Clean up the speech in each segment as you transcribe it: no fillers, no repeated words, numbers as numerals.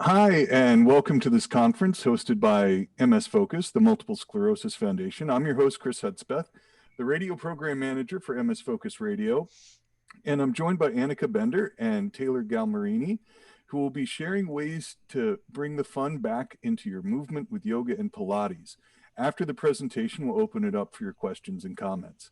Hi, and welcome to this conference hosted by MS Focus, the Multiple Sclerosis Foundation. I'm your host, Chris Hudspeth, the radio program manager for MS Focus Radio, and I'm joined by Anneke Bender and Taylor Galmarini, who will be sharing ways to bring the fun back into your movement with yoga and Pilates. After the presentation, we'll open it up for your questions and comments.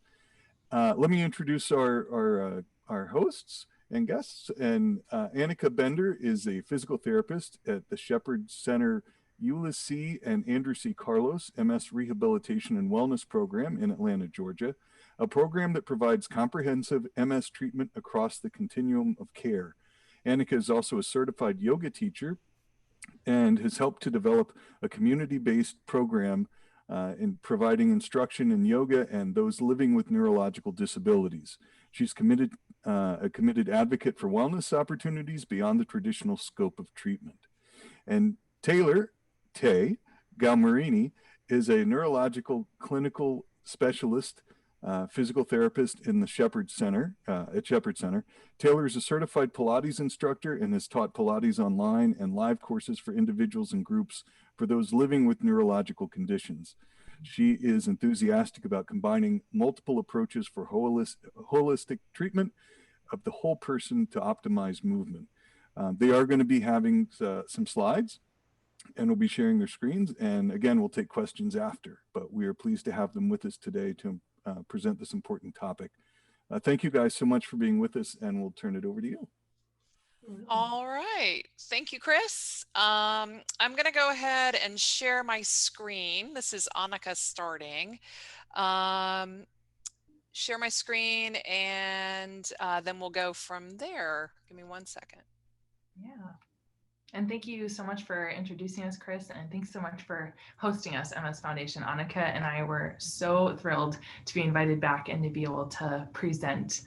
Let me introduce our hosts and guests. And Anneke Bender is a physical therapist at the Shepherd Center Euless C. and Andrew C. Carlos MS Rehabilitation and Wellness Program in Atlanta, Georgia, a program that provides comprehensive MS treatment across the continuum of care. Anneke is also a certified yoga teacher and has helped to develop a community-based program in providing instruction in yoga and those living with neurological disabilities. She's a committed advocate for wellness opportunities beyond the traditional scope of treatment. And Taylor Galmarini is a neurological clinical specialist, physical therapist in the Shepherd Center, at Shepherd Center. Taylor is a certified Pilates instructor and has taught Pilates online and live courses for individuals and groups for those living with neurological conditions. She is enthusiastic about combining multiple approaches for holistic treatment of the whole person to optimize movement. They are going to be having some slides and will be sharing their screens. And again, we'll take questions after, but we are pleased to have them with us today to present this important topic. Thank you guys so much for being with us, and we'll turn it over to you. All right. Thank you, Chris. I'm going to go ahead and share my screen. This is Anneke starting. Share my screen, and then we'll go from there. Give me 1 second. Yeah. And thank you so much for introducing us, Chris, and thanks so much for hosting us, MS Foundation. Anneke and I were so thrilled to be invited back and to be able to present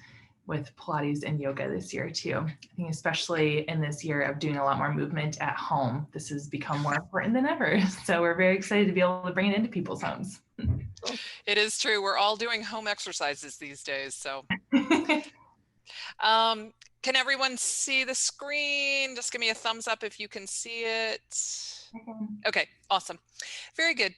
with Pilates and yoga this year too. I think especially in this year of doing a lot more movement at home, this has become more important than ever. So we're very excited to be able to bring it into people's homes. It is true. We're all doing home exercises these days. So can everyone see the screen? Just give me a thumbs up if you can see it. Okay, awesome. Very good.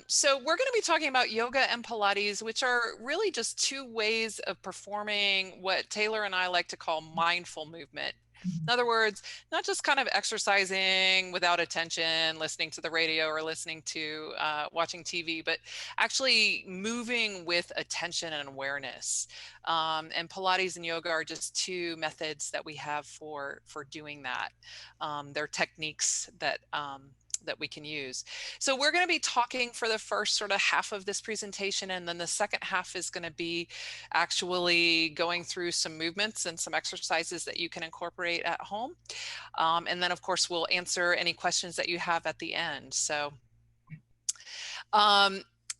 So we're going to be talking about yoga and Pilates, which are really just two ways of performing what Taylor and I like to call mindful movement. In other words, not just kind of exercising without attention, listening to the radio or listening to watching TV, but actually moving with attention and awareness. And Pilates and yoga are just two methods that we have for doing that. They're techniques that we can use. So we're going to be talking for the first sort of half of this presentation, and then the second half is going to be actually going through some movements and some exercises that you can incorporate at home. And then of course we'll answer any questions that you have at the end. So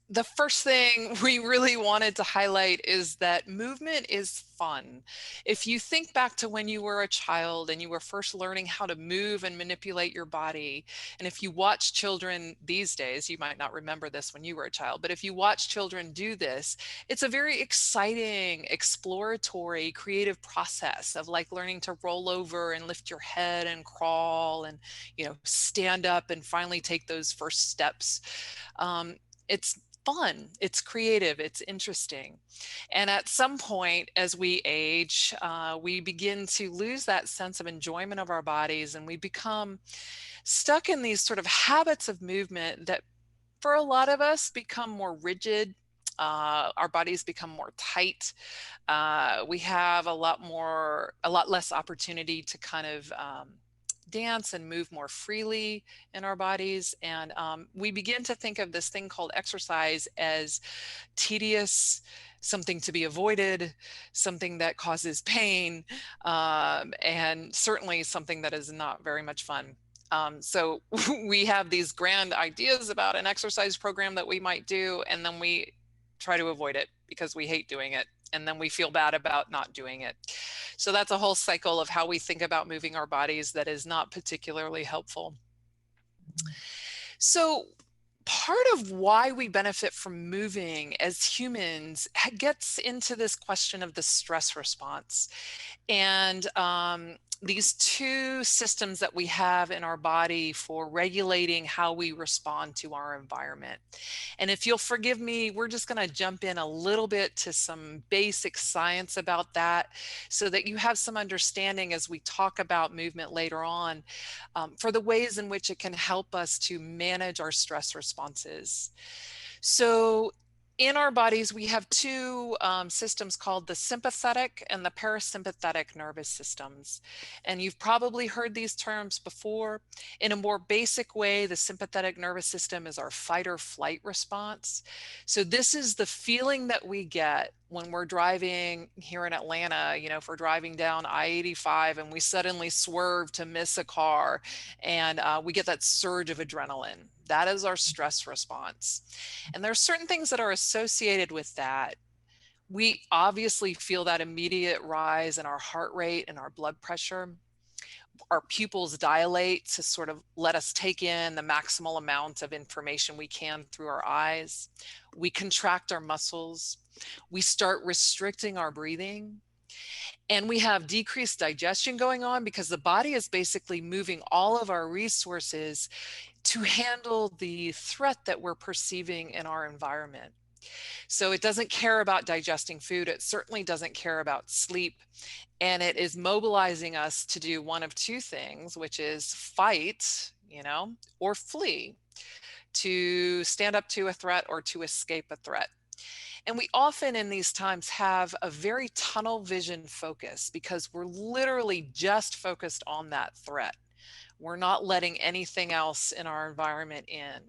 the first thing we really wanted to highlight is that movement is fun. If you think back to when you were a child and you were first learning how to move and manipulate your body, and if you watch children these days, you might not remember this when you were a child, but if you watch children do this, it's a very exciting, exploratory, creative process of like learning to roll over and lift your head and crawl and, you know, stand up and finally take those first steps. It's fun, it's creative, it's interesting. And at some point as we age, we begin to lose that sense of enjoyment of our bodies, and we become stuck in these sort of habits of movement that for a lot of us become more rigid. Our bodies become more tight. We have a lot less opportunity to kind of dance and move more freely in our bodies. And we begin to think of this thing called exercise as tedious, something to be avoided, something that causes pain, and certainly something that is not very much fun. So we have these grand ideas about an exercise program that we might do, and then we try to avoid it because we hate doing it. And then we feel bad about not doing it. So that's a whole cycle of how we think about moving our bodies that is not particularly helpful. So part of why we benefit from moving as humans gets into this question of the stress response. And these two systems that we have in our body for regulating how we respond to our environment. And if you'll forgive me, we're just going to jump in a little bit to some basic science about that so that you have some understanding as we talk about movement later on, for the ways in which it can help us to manage our stress responses. So in our bodies, we have two systems called the sympathetic and the parasympathetic nervous systems. And you've probably heard these terms before. In a more basic way, the sympathetic nervous system is our fight or flight response. So this is the feeling that we get when we're driving here in Atlanta, you know, if we're driving down I-85 and we suddenly swerve to miss a car and we get that surge of adrenaline. That is our stress response. And there are certain things that are associated with that. We obviously feel that immediate rise in our heart rate and our blood pressure. Our pupils dilate to sort of let us take in the maximal amount of information we can through our eyes. We contract our muscles. We start restricting our breathing. And we have decreased digestion going on because the body is basically moving all of our resources to handle the threat that we're perceiving in our environment. So it doesn't care about digesting food. It certainly doesn't care about sleep. And it is mobilizing us to do one of two things, which is fight, you know, or flee, to stand up to a threat or to escape a threat. And we often in these times have a very tunnel vision focus because we're literally just focused on that threat. We're not letting anything else in our environment in.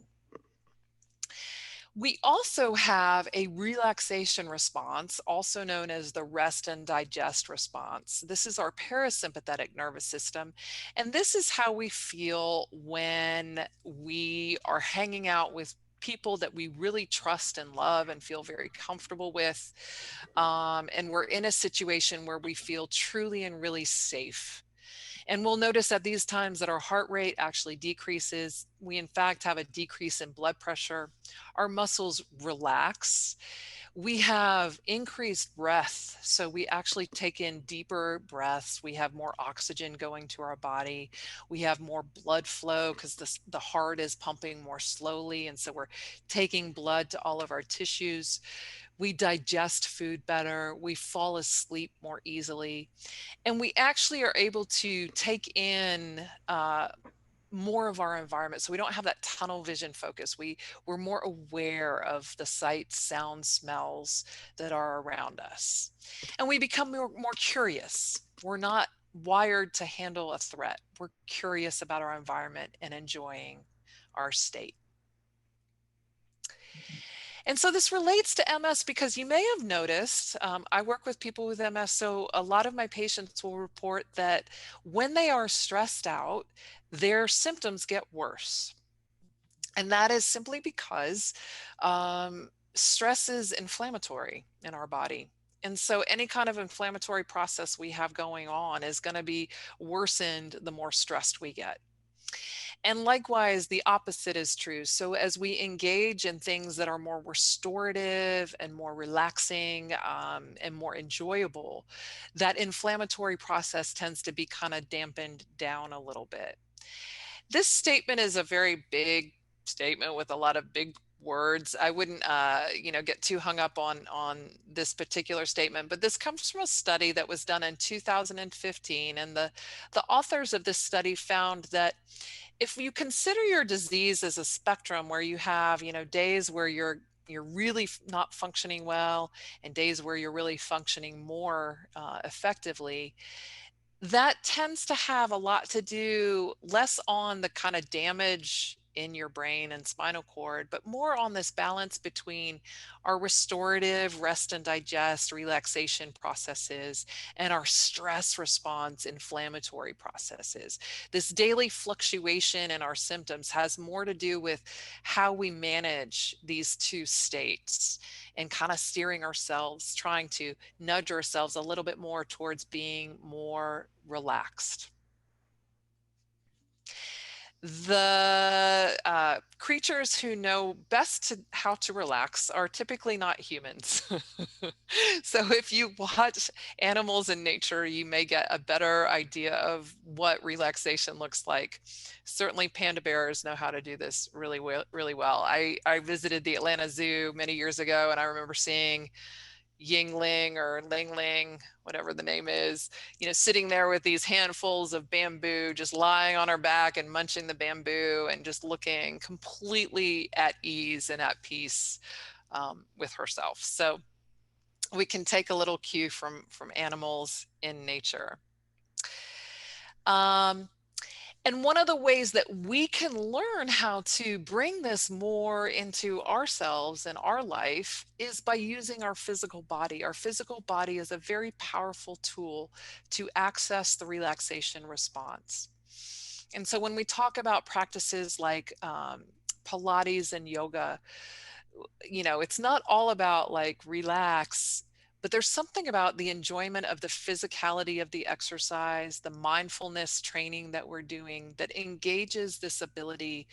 We also have a relaxation response, also known as the rest and digest response. This is our parasympathetic nervous system. And this is how we feel when we are hanging out with people that we really trust and love and feel very comfortable with. And we're in a situation where we feel truly and really safe. And we'll notice at these times that our heart rate actually decreases. We, in fact, have a decrease in blood pressure. Our muscles relax. We have increased breath. So we actually take in deeper breaths. We have more oxygen going to our body. We have more blood flow because the heart is pumping more slowly. And so we're taking blood to all of our tissues. We digest food better. We fall asleep more easily. And we actually are able to take in more of our environment. So we don't have that tunnel vision focus. We're more aware of the sights, sounds, smells that are around us. And we become more curious. We're not wired to handle a threat. We're curious about our environment and enjoying our state. And so this relates to MS because you may have noticed, I work with people with MS, so a lot of my patients will report that when they are stressed out, their symptoms get worse. And that is simply because stress is inflammatory in our body. And so any kind of inflammatory process we have going on is going to be worsened the more stressed we get. And likewise, the opposite is true. So as we engage in things that are more restorative and more relaxing and more enjoyable, that inflammatory process tends to be kind of dampened down a little bit. This statement is a very big statement with a lot of big words. I wouldn't, get too hung up on this particular statement, but this comes from a study that was done in 2015. And the authors of this study found that if you consider your disease as a spectrum where you have, days where you're really not functioning well and days where you're really functioning more effectively, that tends to have a lot to do less on the kind of damage in your brain and spinal cord, but more on this balance between our restorative rest and digest relaxation processes and our stress response inflammatory processes. This daily fluctuation in our symptoms has more to do with how we manage these two states and kind of steering ourselves, trying to nudge ourselves a little bit more towards being more relaxed. The creatures who know best how to relax are typically not humans. So if you watch animals in nature, you may get a better idea of what relaxation looks like. Certainly panda bears know how to do this really well, really well. I visited the Atlanta Zoo many years ago, and I remember seeing Yingling or Ling Ling, whatever the name is, sitting there with these handfuls of bamboo, just lying on her back and munching the bamboo and just looking completely at ease and at peace with herself. So we can take a little cue from animals in nature. And one of the ways that we can learn how to bring this more into ourselves and our life is by using our physical body. Our physical body is a very powerful tool to access the relaxation response. And so when we talk about practices like Pilates and yoga, it's not all about like relax, but there's something about the enjoyment of the physicality of the exercise, the mindfulness training that we're doing that engages this ability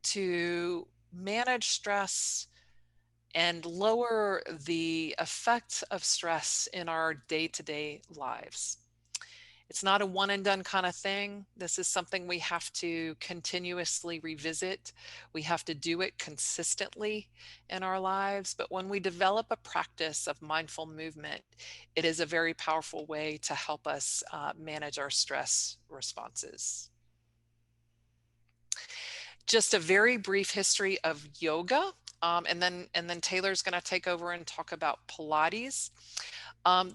to manage stress and lower the effect of stress in our day-to-day lives. It's not a one and done kind of thing. This is something we have to continuously revisit. We have to do it consistently in our lives. But when we develop a practice of mindful movement, it is a very powerful way to help us manage our stress responses. Just a very brief history of yoga, and then Taylor's going to take over and talk about Pilates.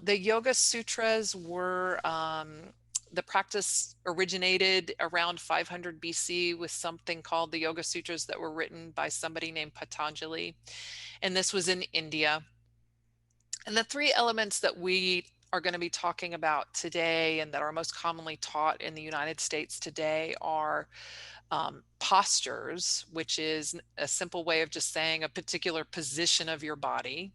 The Yoga Sutras were, the practice originated around 500 BC with something called the Yoga Sutras that were written by somebody named Patanjali. And this was in India. And the three elements that we are going to be talking about today and that are most commonly taught in the United States today are postures, which is a simple way of just saying a particular position of your body.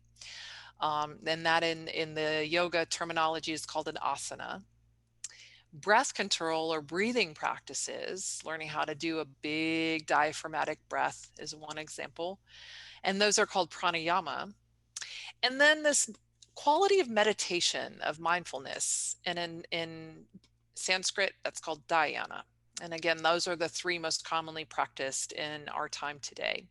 And that in the yoga terminology is called an asana. Breath control or breathing practices, learning how to do a big diaphragmatic breath is one example. And those are called pranayama. And then this quality of meditation, of mindfulness, and in Sanskrit, that's called dhyana. And again, those are the three most commonly practiced in our time today.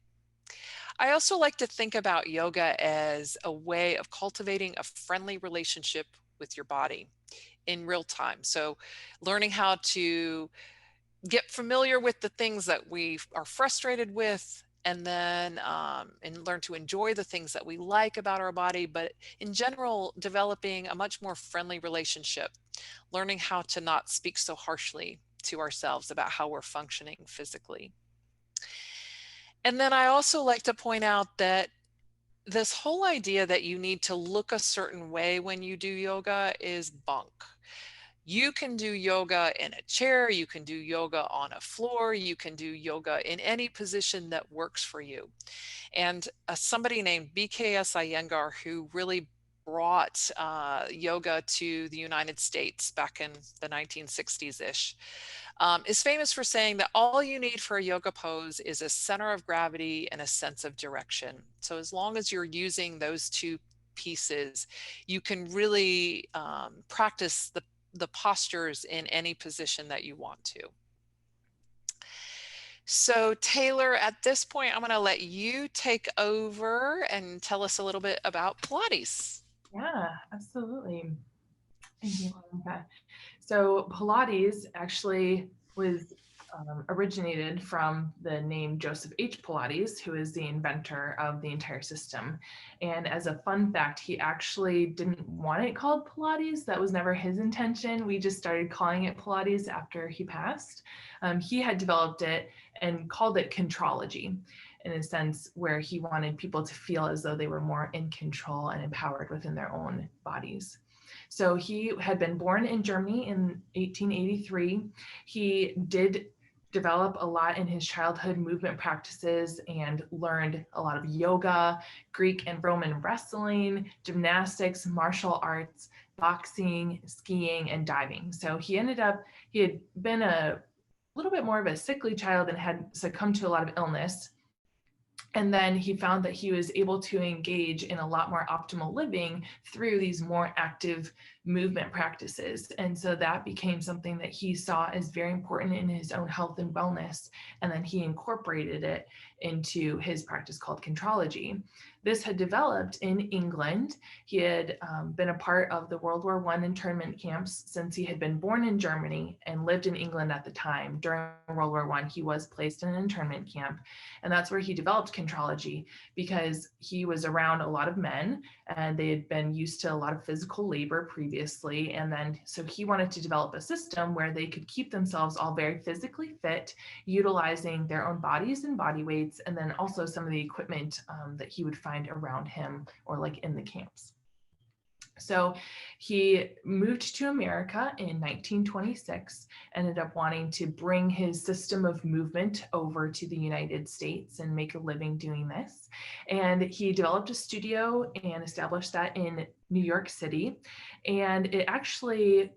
I also like to think about yoga as a way of cultivating a friendly relationship with your body in real time. So learning how to get familiar with the things that we are frustrated with, and then and learn to enjoy the things that we like about our body, but in general, developing a much more friendly relationship, learning how to not speak so harshly to ourselves about how we're functioning physically. And then I also like to point out that this whole idea that you need to look a certain way when you do yoga is bunk. You can do yoga in a chair, you can do yoga on a floor, you can do yoga in any position that works for you. And somebody named BKS Iyengar, who really brought yoga to the United States back in the 1960s-ish, is famous for saying that all you need for a yoga pose is a center of gravity and a sense of direction. So as long as you're using those two pieces, you can really practice the postures in any position that you want to. So Taylor, at this point, I'm going to let you take over and tell us a little bit about Pilates. Yeah, absolutely. Thank you, Anneke. So Pilates actually was originated from the name Joseph H. Pilates, who is the inventor of the entire system. And as a fun fact, he actually didn't want it called Pilates. That was never his intention. We just started calling it Pilates after he passed. He had developed it and called it Contrology, in a sense where he wanted people to feel as though they were more in control and empowered within their own bodies. So he had been born in Germany in 1883. He did develop a lot in his childhood movement practices and learned a lot of yoga, Greek and Roman wrestling, gymnastics, martial arts, boxing, skiing, and diving. So he had been a little bit more of a sickly child and had succumbed to a lot of illness. And then he found that he was able to engage in a lot more optimal living through these more active movement practices. And so that became something that he saw as very important in his own health and wellness. And then he incorporated it into his practice called Contrology. This had developed in England. He had been a part of the World War I internment camps since he had been born in Germany and lived in England at the time. During World War I, he was placed in an internment camp. And that's where he developed Contrology, because he was around a lot of men and they had been used to a lot of physical labor previously. And then, so he wanted to develop a system where they could keep themselves all very physically fit, utilizing their own bodies and body weights, and then also some of the equipment that he would find around him or like in the camps. So he moved to America in 1926, ended up wanting to bring his system of movement over to the United States and make a living doing this. And he developed a studio and established that in New York City. And it actually,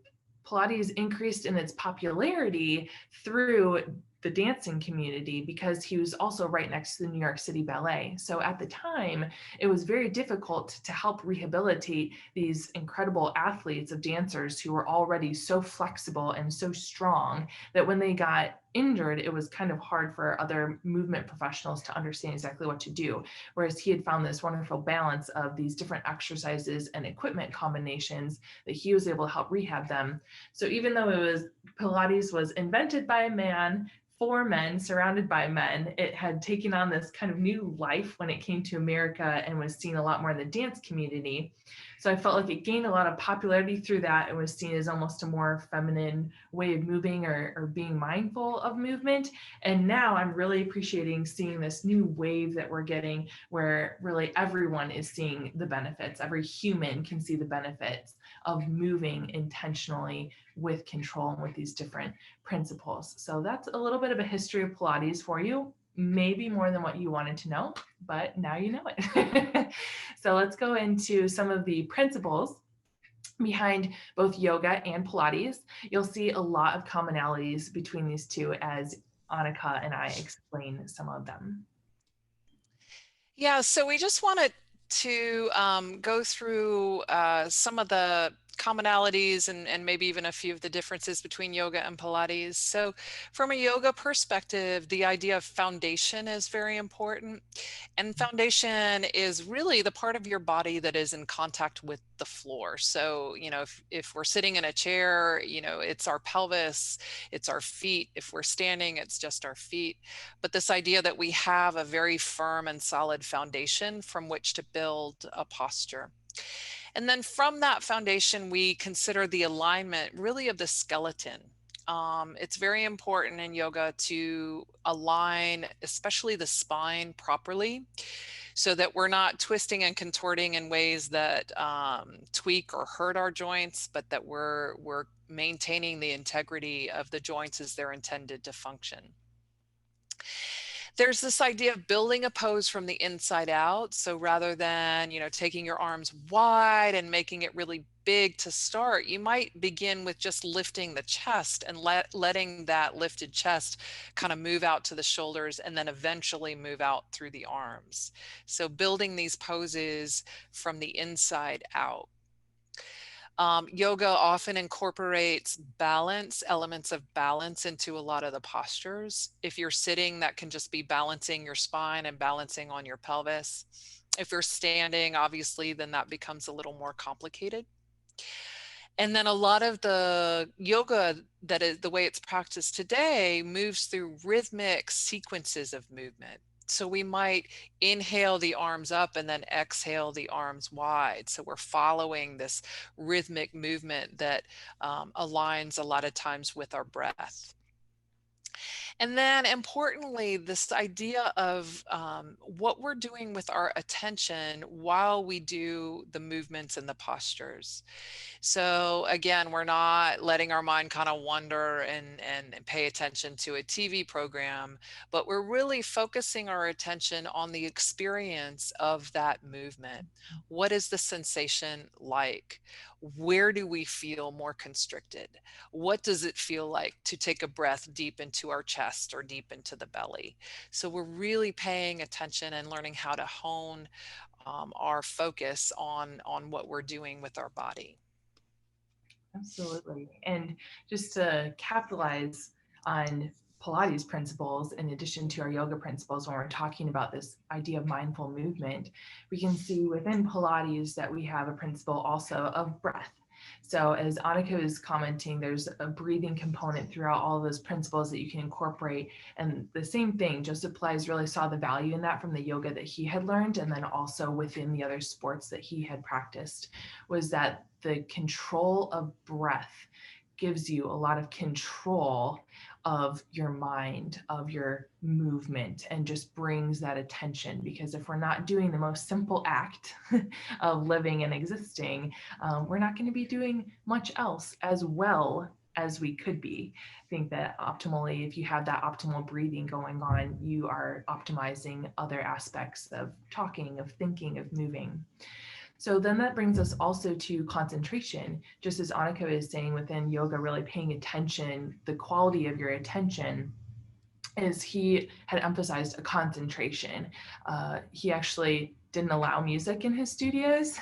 Pilates increased in its popularity through the dancing community because he was also right next to the New York City Ballet. So at the time, it was very difficult to help rehabilitate these incredible athletes of dancers who were already so flexible and so strong that when they got injured, it was kind of hard for other movement professionals to understand exactly what to do. Whereas he had found this wonderful balance of these different exercises and equipment combinations that he was able to help rehab them. So even though Pilates was invented by a man, for men, surrounded by men, it had taken on this kind of new life when it came to America and was seen a lot more in the dance community. So I felt like it gained a lot of popularity through that and was seen as almost a more feminine way of moving or being mindful of movement. And now I'm really appreciating seeing this new wave that we're getting where really everyone is seeing the benefits. Every human can see the benefits of moving intentionally with control and with these different principles. So that's a little bit of a history of Pilates for you, maybe more than what you wanted to know, but now you know it. So let's go into some of the principles behind both yoga and Pilates. You'll see a lot of commonalities between these two as Anneke and I explain some of them. Yeah, so we just wanted to go through some of the commonalities and maybe even a few of the differences between yoga and Pilates. So from a yoga perspective, the idea of foundation is very important. And foundation is really the part of your body that is in contact with the floor. So, you know, if we're sitting in a chair, you know, it's our pelvis, it's our feet. If we're standing, it's just our feet. But this idea that we have a very firm and solid foundation from which to build a posture. And then from that foundation, we consider the alignment really of the skeleton. It's very important in yoga to align, especially the spine properly, so that we're not twisting and contorting in ways that tweak or hurt our joints, but that we're maintaining the integrity of the joints as they're intended to function. There's this idea of building a pose from the inside out. So rather than, you know, taking your arms wide and making it really big to start, you might begin with just lifting the chest and letting that lifted chest kind of move out to the shoulders and then eventually move out through the arms. So building these poses from the inside out. Yoga often incorporates balance, elements of balance into a lot of the postures. If you're sitting, that can just be balancing your spine and balancing on your pelvis. If you're standing, obviously, then that becomes a little more complicated. And then a lot of the yoga that is the way it's practiced today moves through rhythmic sequences of movement. So we might inhale the arms up and then exhale the arms wide. So we're following this rhythmic movement that aligns a lot of times with our breath. And then importantly, this idea of what we're doing with our attention while we do the movements and the postures. So again, we're not letting our mind kind of wander and pay attention to a TV program, but we're really focusing our attention on the experience of that movement. What is the sensation like? where do we feel more constricted? What does it feel like to take a breath deep into our chest or deep into the belly? So we're really paying attention and learning how to hone our focus on what we're doing with our body. Absolutely. And just to capitalize on Pilates principles, in addition to our yoga principles, when we're talking about this idea of mindful movement, we can see within Pilates that we have a principle also of breath. So as Anneke was commenting, there's a breathing component throughout all of those principles that you can incorporate. And the same thing, Joseph Pilates really saw the value in that from the yoga that he had learned, and then also within the other sports that he had practiced, was that the control of breath gives you a lot of control of your mind, of your movement, and just brings that attention. Because if we're not doing the most simple act of living and existing, we're not going to be doing much else as well as we could be. I think that optimally, if you have that optimal breathing going on, you are optimizing other aspects of talking, of thinking, of moving. So then that brings us also to concentration. Just as Anneke is saying, within yoga, really paying attention, the quality of your attention, is he had emphasized a concentration. He actually didn't allow music in his studios,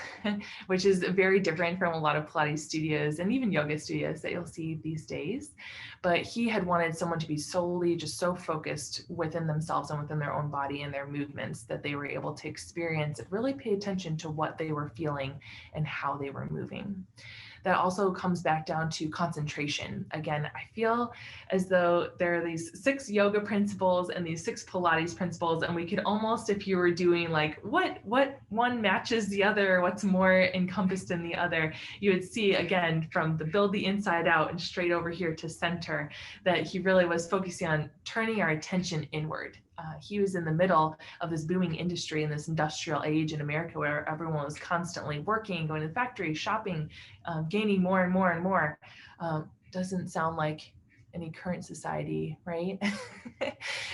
which is very different from a lot of Pilates studios and even yoga studios that you'll see these days. But he had wanted someone to be solely just so focused within themselves and within their own body and their movements that they were able to experience and really pay attention to what they were feeling and how they were moving. That also comes back down to concentration. Again, I feel as though there are these 6 yoga principles and these 6 Pilates principles, and we could almost, if you were doing like what one matches the other, what's more encompassed in the other, you would see again from the build the inside out and straight over here to center, that he really was focusing on turning our attention inward. He was in the middle of this booming industry in this industrial age in America where everyone was constantly working, going to the factory, shopping, gaining more and more and more. Doesn't sound like any current society, right?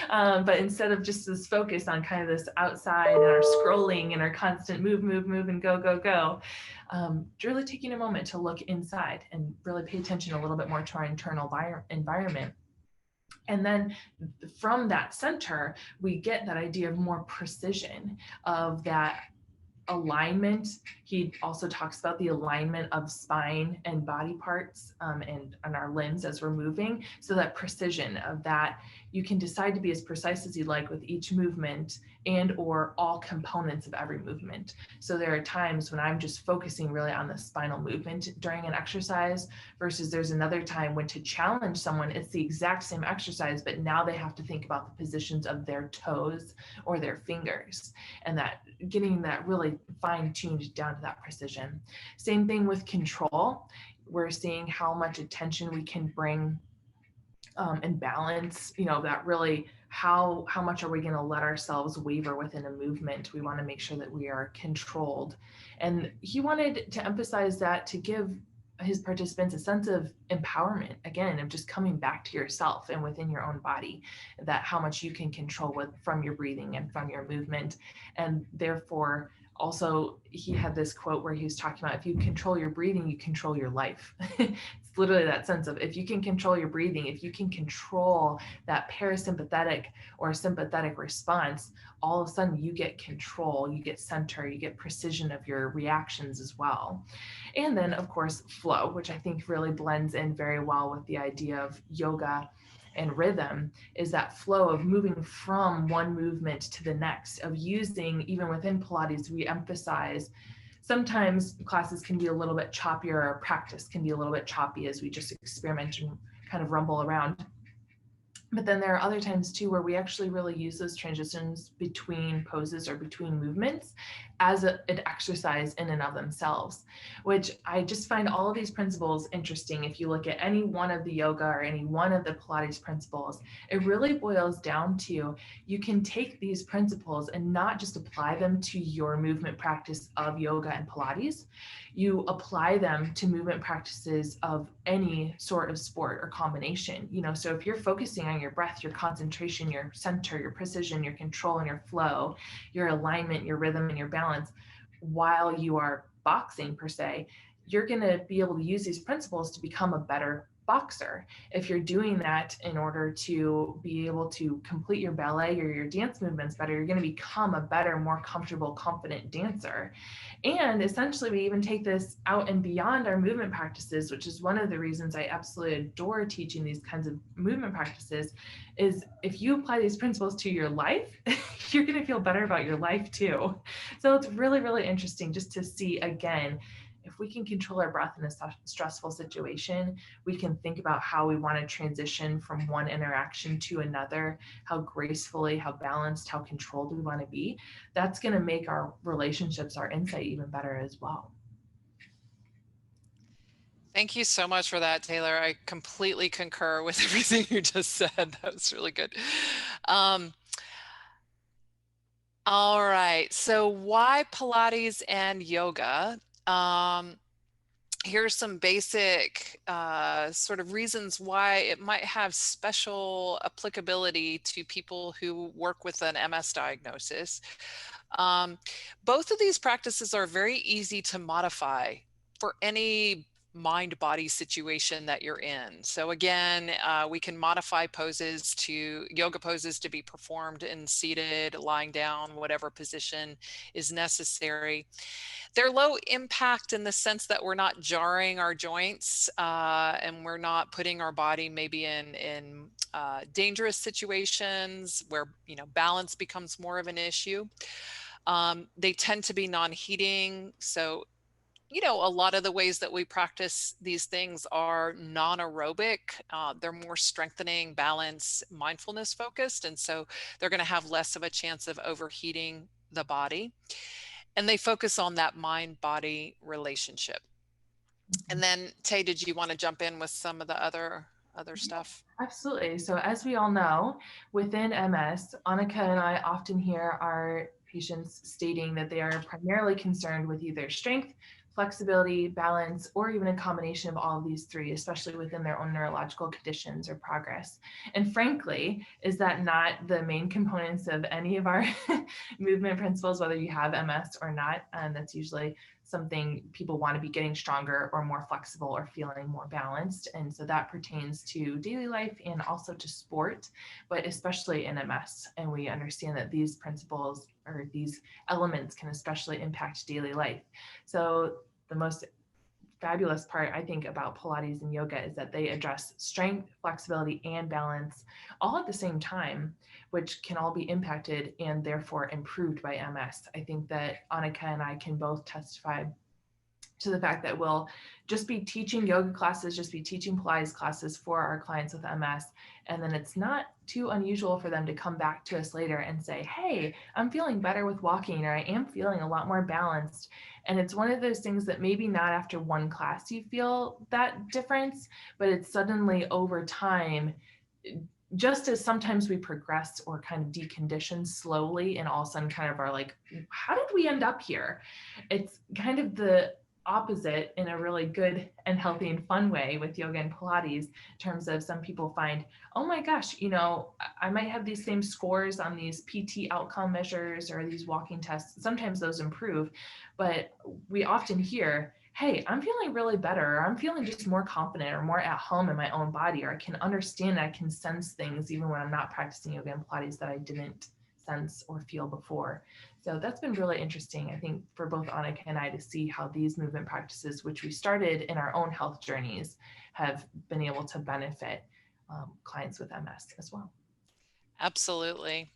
But instead of just this focus on kind of this outside and our scrolling and our constant move, and go, really taking a moment to look inside and really pay attention a little bit more to our internal environment. And then from that center, we get that idea of more precision, of that alignment. He also talks about the alignment of spine and body parts and our limbs as we're moving. So that precision of that, you can decide to be as precise as you like with each movement and or all components of every movement. So there are times when I'm just focusing really on the spinal movement during an exercise, versus there's another time when to challenge someone, it's the exact same exercise, but now they have to think about the positions of their toes or their fingers, and that getting that really fine-tuned down to that precision. Same thing with control. We're seeing how much attention we can bring and balance, that really how much are we going to let ourselves waver within a movement. We want to make sure that we are controlled. And he wanted to emphasize that, to give his participants a sense of empowerment, again, of just coming back to yourself and within your own body, that how much you can control from your breathing and from your movement. And therefore, also, he had this quote where he was talking about, if you control your breathing, you control your life. It's literally that sense of, if you can control your breathing, if you can control that parasympathetic or sympathetic response, all of a sudden you get control, you get center, you get precision of your reactions as well. And then, of course, flow, which I think really blends in very well with the idea of yoga and rhythm, is that flow of moving from one movement to the next, of using, even within Pilates, we emphasize sometimes classes can be a little bit choppier, or practice can be a little bit choppy as we just experiment and kind of rumble around. But then there are other times too where we actually really use those transitions between poses or between movements as an exercise in and of themselves, which I just find all of these principles interesting. If you look at any one of the yoga or any one of the Pilates principles, it really boils down to, you can take these principles and not just apply them to your movement practice of yoga and Pilates. You apply them to movement practices of any sort of sport or combination. So if you're focusing on your breath, your concentration, your center, your precision, your control, and your flow, your alignment, your rhythm, and your balance, while you are boxing per se, you're going to be able to use these principles to become a better boxer. If you're doing that in order to be able to complete your ballet or your dance movements better, you're going to become a better, more comfortable, confident dancer. And essentially, we even take this out and beyond our movement practices, which is one of the reasons I absolutely adore teaching these kinds of movement practices, is if you apply these principles to your life, you're going to feel better about your life too. So it's really, really interesting just to see, again, if we can control our breath in a stressful situation, we can think about how we want to transition from one interaction to another, how gracefully, how balanced, how controlled we want to be. That's going to make our relationships, our insight even better as well. Thank you so much for that, Taylor. I completely concur with everything you just said. That was really good. All right, so why Pilates and yoga? Here's some basic sort of reasons why it might have special applicability to people who work with an MS diagnosis. Both of these practices are very easy to modify for any mind-body situation that you're in. So again, we can modify yoga poses to be performed in seated, lying down, whatever position is necessary. They're low impact in the sense that we're not jarring our joints and we're not putting our body maybe in dangerous situations where, balance becomes more of an issue. They tend to be non-heating. So, a lot of the ways that we practice these things are non-aerobic. They're more strengthening, balance, mindfulness focused. And so they're going to have less of a chance of overheating the body. And they focus on that mind-body relationship. And then, Tay, did you want to jump in with some of the other stuff? Absolutely. So as we all know, within MS, Anneke and I often hear our patients stating that they are primarily concerned with either strength, flexibility, balance, or even a combination of all of these three, especially within their own neurological conditions or progress. And frankly, is that not the main components of any of our movement principles, whether you have MS or not? And that's usually something people want to be getting stronger or more flexible or feeling more balanced. And so that pertains to daily life and also to sport, but especially in MS. And we understand that these principles or these elements can especially impact daily life. So the most fabulous part, I think, about Pilates and yoga is that they address strength, flexibility, and balance all at the same time, which can all be impacted and therefore improved by MS. I think that Anneke and I can both testify to the fact that we'll just be teaching yoga classes, just be teaching Pilates classes for our clients with MS. And then it's not too unusual for them to come back to us later and say, hey, I'm feeling better with walking, or I am feeling a lot more balanced. And it's one of those things that maybe not after one class you feel that difference, but it's suddenly over time, just as sometimes we progress or kind of decondition slowly and all of a sudden kind of are like, how did we end up here? It's kind of the opposite in a really good and healthy and fun way with yoga and Pilates, in terms of some people find, oh my gosh, I might have these same scores on these PT outcome measures or these walking tests. Sometimes those improve, but we often hear, hey, I'm feeling really better, or I'm feeling just more confident or more at home in my own body, or I can understand, I can sense things even when I'm not practicing yoga and Pilates that I didn't sense or feel before. So that's been really interesting, I think, for both Anneke and I to see how these movement practices, which we started in our own health journeys, have been able to benefit clients with MS as well. Absolutely.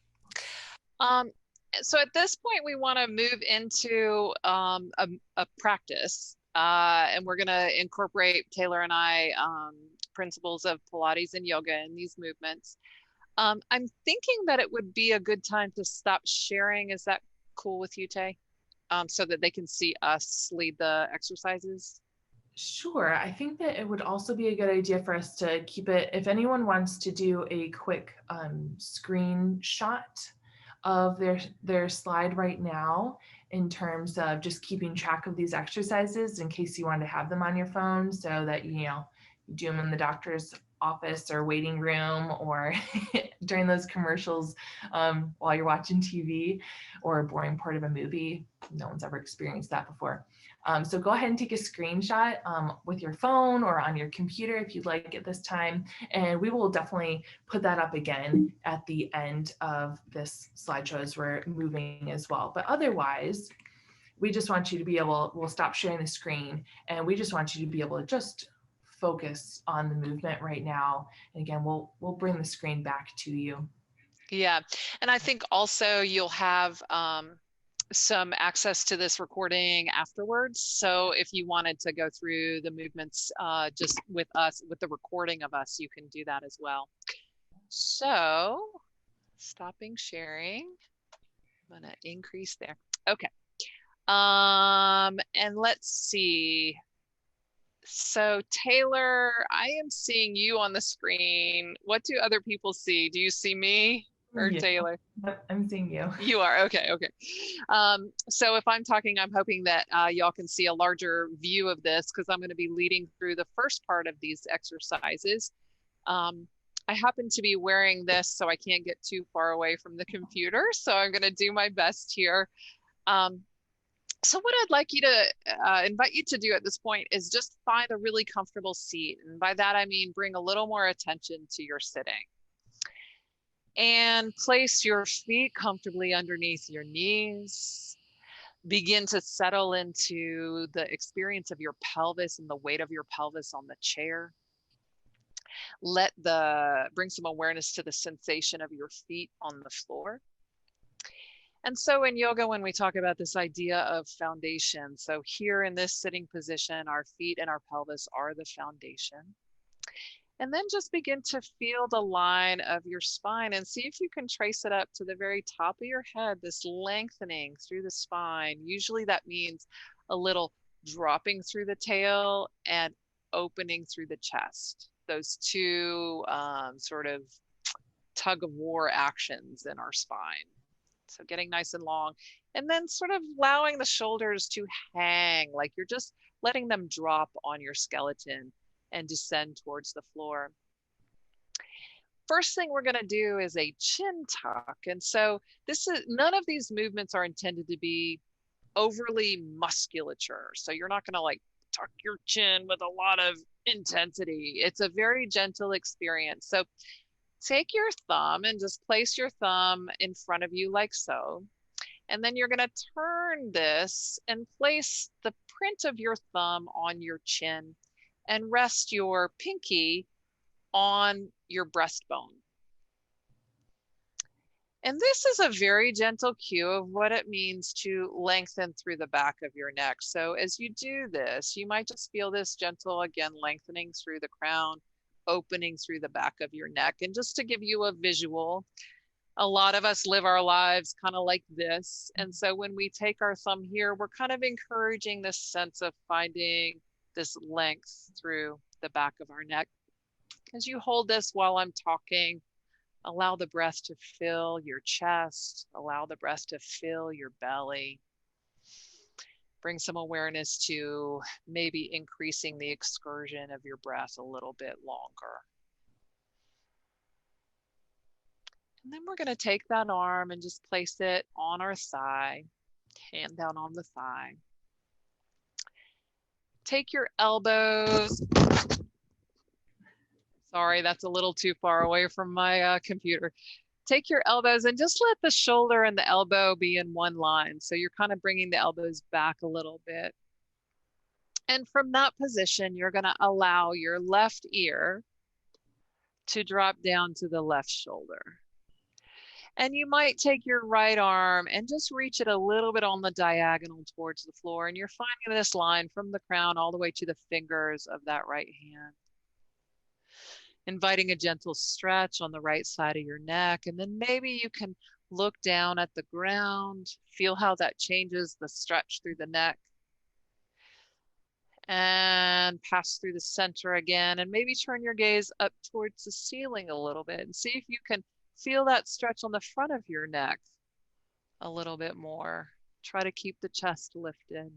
So at this point, we want to move into a practice, and we're going to incorporate, Taylor and I, principles of Pilates and yoga in these movements. I'm thinking that it would be a good time to stop sharing. Is that cool with you, Tay? So that they can see us lead the exercises? Sure. I think that it would also be a good idea for us to keep it, if anyone wants to do a quick screenshot of their slide right now, in terms of just keeping track of these exercises in case you want to have them on your phone, so that you do them in the doctor's office or waiting room, or during those commercials while you're watching TV, or a boring part of a movie. No one's ever experienced that before. So go ahead and take a screenshot with your phone or on your computer if you'd like at this time. And we will definitely put that up again at the end of this slideshow as we're moving as well. But otherwise, we just want you to be able, we'll stop sharing the screen, and we just want you to be able to just focus on the movement right now. And again, we'll bring the screen back to you. Yeah, and I think also you'll have some access to this recording afterwards. So if you wanted to go through the movements just with us, with the recording of us, you can do that as well. So stopping sharing, I'm gonna increase there. Okay. And let's see. So Taylor, I am seeing you on the screen. What do other people see? Do you see me or Yeah. Taylor? I'm seeing you. You are, okay. So if I'm talking, I'm hoping that y'all can see a larger view of this, because I'm going to be leading through the first part of these exercises. I happen to be wearing this, so I can't get too far away from the computer. So I'm going to do my best here. So what I'd like you to invite you to do at this point is just find a really comfortable seat. And by that, I mean, bring a little more attention to your sitting. And place your feet comfortably underneath your knees. Begin to settle into the experience of your pelvis and the weight of your pelvis on the chair. Bring some awareness to the sensation of your feet on the floor. And so in yoga, when we talk about this idea of foundation, so here in this sitting position, our feet and our pelvis are the foundation. And then just begin to feel the line of your spine and see if you can trace it up to the very top of your head, this lengthening through the spine. Usually that means a little dropping through the tail and opening through the chest. Those two sort of tug of war actions in our spine. So getting nice and long, and then sort of allowing the shoulders to hang, like you're just letting them drop on your skeleton and descend towards the floor. First thing we're going to do is a chin tuck. And so none of these movements are intended to be overly musculature. So you're not going to like tuck your chin with a lot of intensity. It's a very gentle experience. So take your thumb and just place your thumb in front of you like so. And then you're going to turn this and place the print of your thumb on your chin and rest your pinky on your breastbone. And this is a very gentle cue of what it means to lengthen through the back of your neck. So as you do this, you might just feel this gentle, again, lengthening through the crown, opening through the back of your neck. And just to give you a visual, a lot of us live our lives kind of like this. And so when we take our thumb here, we're kind of encouraging this sense of finding this length through the back of our neck. As you hold this while I'm talking, allow the breath to fill your chest, allow the breath to fill your belly. Bring some awareness to maybe increasing the excursion of your breath a little bit longer. And then we're going to take that arm and just place it on our thigh, hand down on the thigh. Take your elbows. Sorry, that's a little too far away from my computer. Take your elbows and just let the shoulder and the elbow be in one line. So you're kind of bringing the elbows back a little bit. And from that position, you're going to allow your left ear to drop down to the left shoulder. And you might take your right arm and just reach it a little bit on the diagonal towards the floor. And you're finding this line from the crown all the way to the fingers of that right hand. Inviting a gentle stretch on the right side of your neck. And then maybe you can look down at the ground, feel how that changes the stretch through the neck. And pass through the center again. And maybe turn your gaze up towards the ceiling a little bit and see if you can feel that stretch on the front of your neck a little bit more. Try to keep the chest lifted.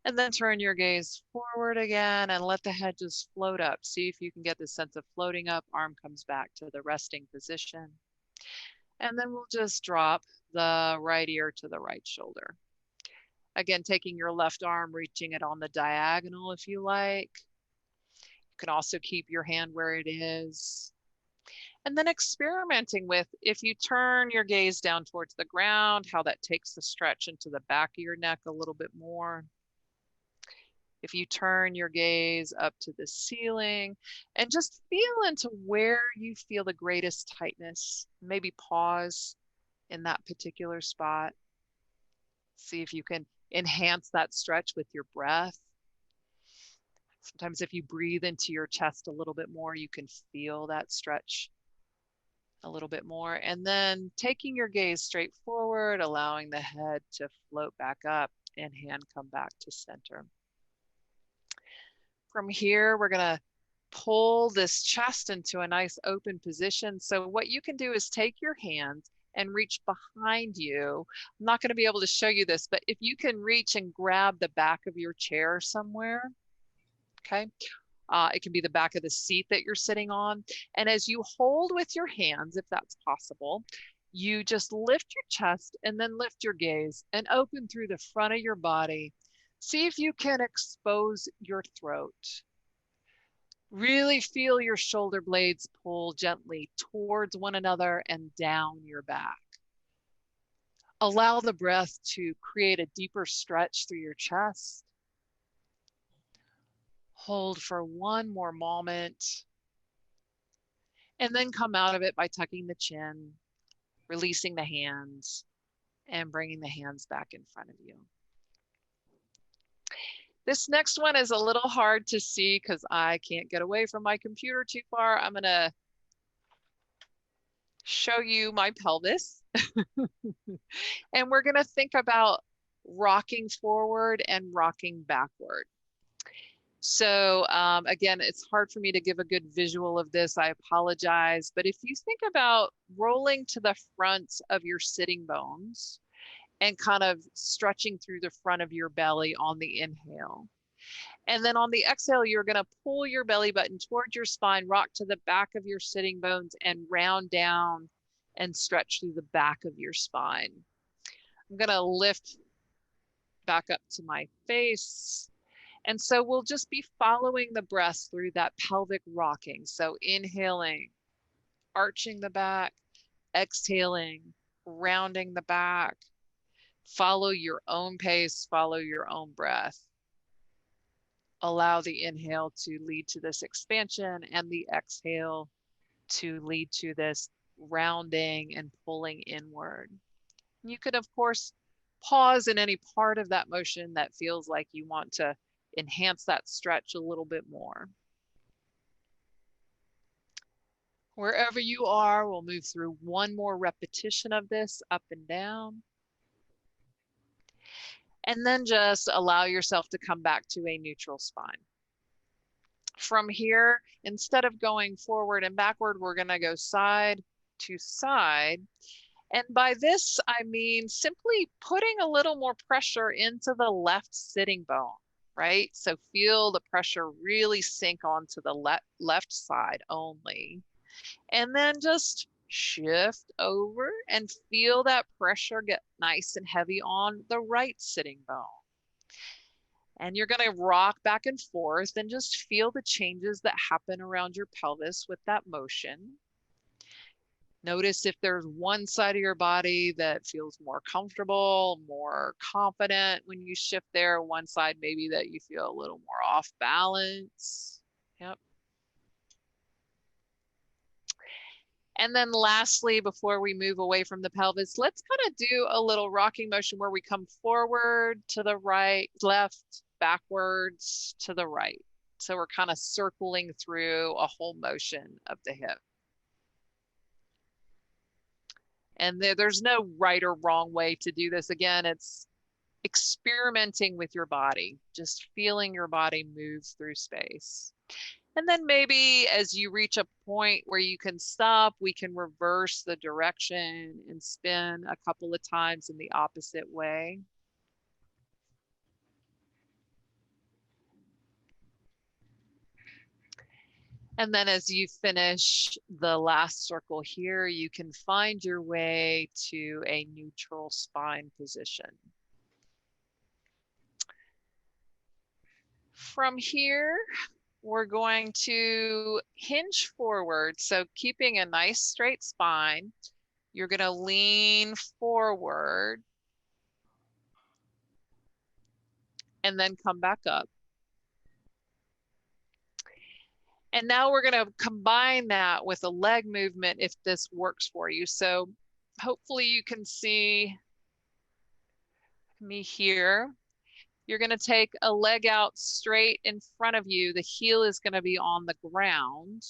And then turn your gaze forward again and let the head just float up. See if you can get the sense of floating up. Arm comes back to the resting position. And then we'll just drop the right ear to the right shoulder. Again, taking your left arm, reaching it on the diagonal if you like. You can also keep your hand where it is. And then experimenting with, if you turn your gaze down towards the ground, how that takes the stretch into the back of your neck a little bit more. If you turn your gaze up to the ceiling and just feel into where you feel the greatest tightness, maybe pause in that particular spot. See if you can enhance that stretch with your breath. Sometimes if you breathe into your chest a little bit more, you can feel that stretch a little bit more. And then taking your gaze straight forward, allowing the head to float back up and hand come back to center. From here, we're going to pull this chest into a nice open position. So what you can do is take your hands and reach behind you. I'm not going to be able to show you this, but if you can reach and grab the back of your chair somewhere, okay? It can be the back of the seat that you're sitting on. And as you hold with your hands, if that's possible, you just lift your chest and then lift your gaze and open through the front of your body. See if you can expose your throat. Really feel your shoulder blades pull gently towards one another and down your back. Allow the breath to create a deeper stretch through your chest. Hold for one more moment. And then come out of it by tucking the chin, releasing the hands, and bringing the hands back in front of you. This next one is a little hard to see because I can't get away from my computer too far. I'm going to show you my pelvis. And we're going to think about rocking forward and rocking backward. So again, it's hard for me to give a good visual of this. I apologize. But if you think about rolling to the front of your sitting bones and kind of stretching through the front of your belly on the inhale. And then on the exhale, you're going to pull your belly button towards your spine, rock to the back of your sitting bones, and round down and stretch through the back of your spine. I'm going to lift back up to my face. And so we'll just be following the breath through that pelvic rocking. So inhaling, arching the back, exhaling, rounding the back. Follow your own pace, follow your own breath. Allow the inhale to lead to this expansion and the exhale to lead to this rounding and pulling inward. You could, of course, pause in any part of that motion that feels like you want to enhance that stretch a little bit more. Wherever you are, we'll move through one more repetition of this, up and down. And then just allow yourself to come back to a neutral spine. From here, instead of going forward and backward, we're going to go side to side. And by this, I mean simply putting a little more pressure into the left sitting bone, right? So feel the pressure really sink onto the left side only. And then just shift over and feel that pressure get nice and heavy on the right sitting bone. And you're going to rock back and forth and just feel the changes that happen around your pelvis with that motion. Notice if there's one side of your body that feels more comfortable, more confident when you shift there, one side maybe that you feel a little more off balance. Yep. And then lastly, before we move away from the pelvis, let's kind of do a little rocking motion where we come forward to the right, left, backwards to the right. So we're kind of circling through a whole motion of the hip. And there's no right or wrong way to do this. Again, it's experimenting with your body, just feeling your body move through space. And then maybe as you reach a point where you can stop, we can reverse the direction and spin a couple of times in the opposite way. And then as you finish the last circle here, you can find your way to a neutral spine position. From here, we're going to hinge forward. So keeping a nice straight spine, you're going to lean forward and then come back up. And now we're going to combine that with a leg movement if this works for you. So hopefully you can see me here. You're going to take a leg out straight in front of you. The heel is going to be on the ground.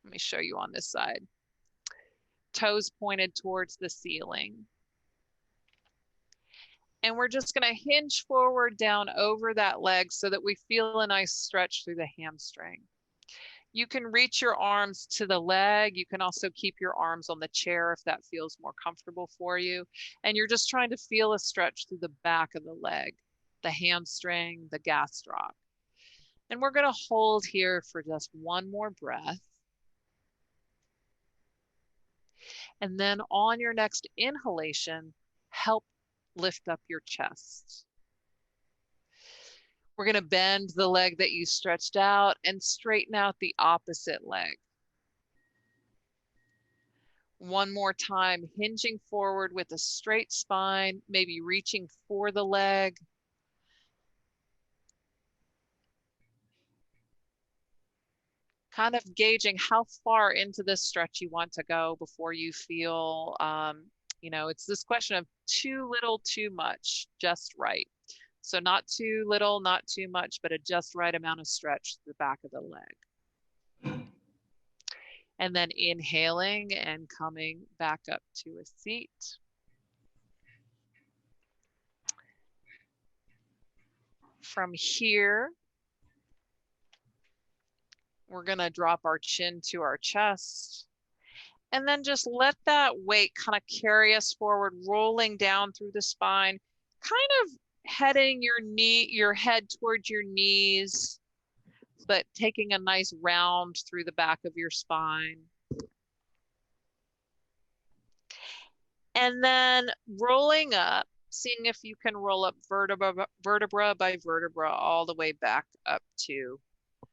Let me show you on this side. Toes pointed towards the ceiling. And we're just going to hinge forward down over that leg so that we feel a nice stretch through the hamstring. You can reach your arms to the leg. You can also keep your arms on the chair if that feels more comfortable for you. And you're just trying to feel a stretch through the back of the leg, the hamstring, the gastroc. And we're going to hold here for just one more breath. And then on your next inhalation, help lift up your chest. We're going to bend the leg that you stretched out and straighten out the opposite leg. One more time, hinging forward with a straight spine, maybe reaching for the leg. Kind of gauging how far into this stretch you want to go before you feel, it's this question of too little, too much, just right. So not too little, not too much, but a just right amount of stretch to the back of the leg. And then inhaling and coming back up to a seat. From here, we're going to drop our chin to our chest. And then just let that weight kind of carry us forward, rolling down through the spine, kind of heading your head towards your knees, but taking a nice round through the back of your spine. And then rolling up, seeing if you can roll up vertebra by vertebra all the way back up to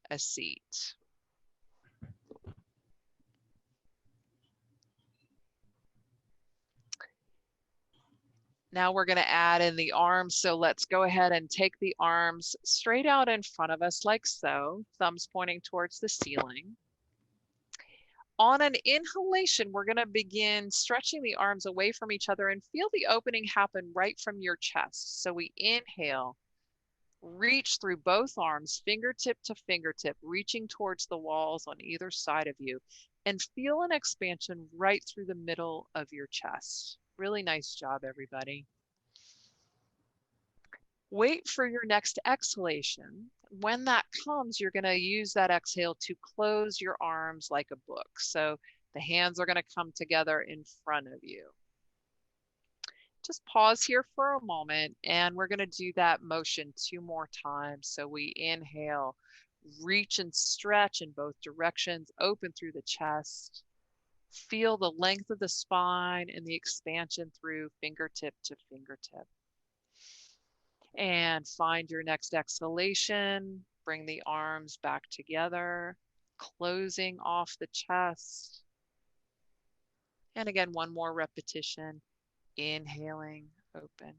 a seat. Now we're going to add in the arms. So let's go ahead and take the arms straight out in front of us like so, thumbs pointing towards the ceiling. On an inhalation, we're going to begin stretching the arms away from each other and feel the opening happen right from your chest. So we inhale, reach through both arms, fingertip to fingertip, reaching towards the walls on either side of you, and feel an expansion right through the middle of your chest. Really nice job, everybody. Wait for your next exhalation. When that comes, you're going to use that exhale to close your arms like a book. So the hands are going to come together in front of you. Just pause here for a moment, and we're going to do that motion 2 more times. So we inhale, reach and stretch in both directions, open through the chest. Feel the length of the spine and the expansion through fingertip to fingertip. And find your next exhalation. Bring the arms back together, closing off the chest. And again, one more repetition. Inhaling, open.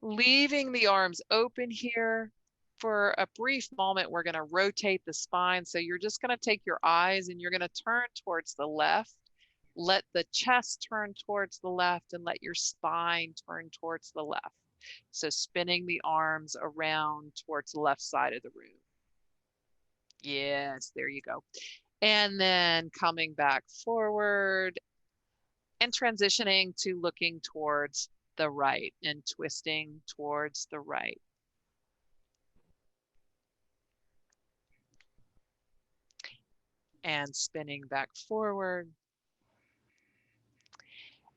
Leaving the arms open here. For a brief moment, we're going to rotate the spine. So you're just going to take your eyes and you're going to turn towards the left. Let the chest turn towards the left and let your spine turn towards the left. So spinning the arms around towards the left side of the room. Yes, there you go. And then coming back forward and transitioning to looking towards the right and twisting towards the right. And spinning back forward.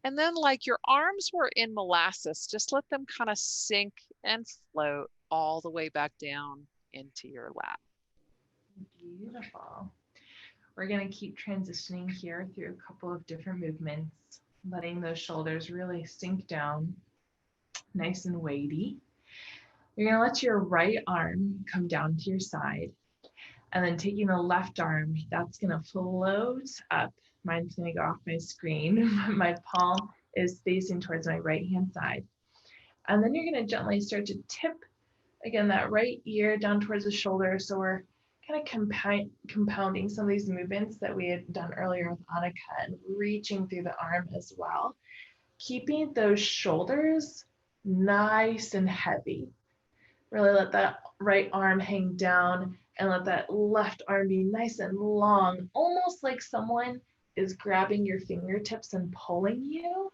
And then like your arms were in molasses, just let them kind of sink and float all the way back down into your lap. Beautiful. We're going to keep transitioning here through a couple of different movements, letting those shoulders really sink down, nice and weighty. You're going to let your right arm come down to your side, and then taking the left arm, that's going to float up. Mine's going to go off my screen. My palm is facing towards my right hand side. And then you're going to gently start to tip, again, that right ear down towards the shoulder. So we're kind of compounding some of these movements that we had done earlier with Anneke, and reaching through the arm as well. Keeping those shoulders nice and heavy. Really let that right arm hang down and let that left arm be nice and long, almost like someone is grabbing your fingertips and pulling you.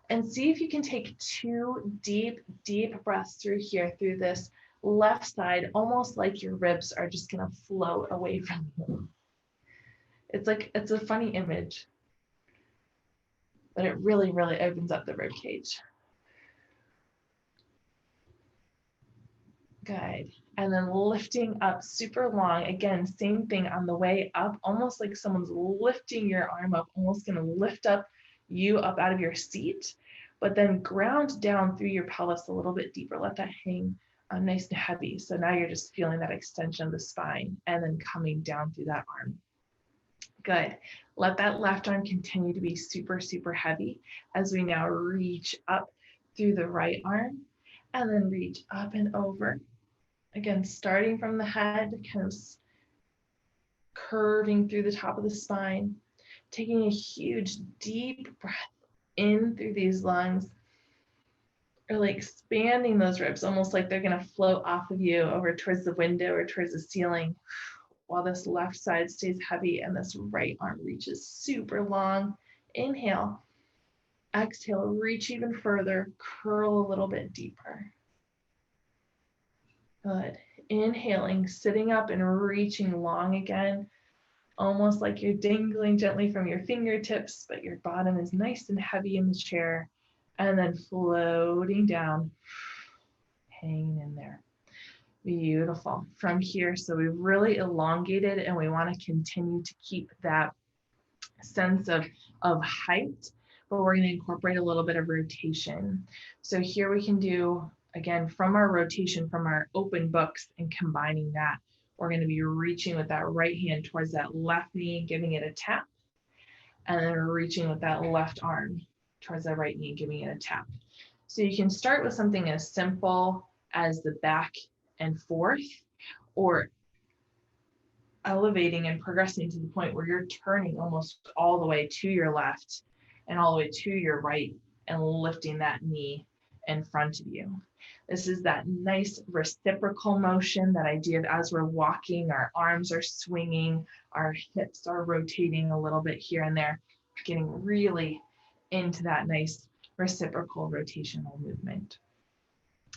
And see if you can take 2 deep, deep breaths through here, through this left side, almost like your ribs are just going to float away from you. It's a funny image, but it really, really opens up the rib cage. Good. And then lifting up super long. Again, same thing on the way up, almost like someone's lifting your arm up, almost going to lift up you up out of your seat, but then ground down through your pelvis a little bit deeper. Let that hang nice and heavy. So now you're just feeling that extension of the spine and then coming down through that arm. Good. Let that left arm continue to be super, super heavy as we now reach up through the right arm and then reach up and over. Again, starting from the head, kind of curving through the top of the spine, taking a huge deep breath in through these lungs, really expanding those ribs, almost like they're going to float off of you over towards the window or towards the ceiling, while this left side stays heavy and this right arm reaches super long. Inhale. Exhale, reach even further, curl a little bit deeper. Good. Inhaling, sitting up and reaching long again, almost like you're dangling gently from your fingertips, but your bottom is nice and heavy in the chair, and then floating down, hanging in there. Beautiful. From here, so we've really elongated, and we want to continue to keep that sense of height, but we're going to incorporate a little bit of rotation. So here we can do, again, from our rotation, from our open books, and combining that, we're going to be reaching with that right hand towards that left knee, giving it a tap, and then we're reaching with that left arm towards that right knee, giving it a tap. So you can start with something as simple as the back and forth, or elevating and progressing to the point where you're turning almost all the way to your left and all the way to your right and lifting that knee in front of you. This is that nice reciprocal motion, that idea of as we're walking, our arms are swinging, our hips are rotating a little bit here and there, getting really into that nice reciprocal rotational movement.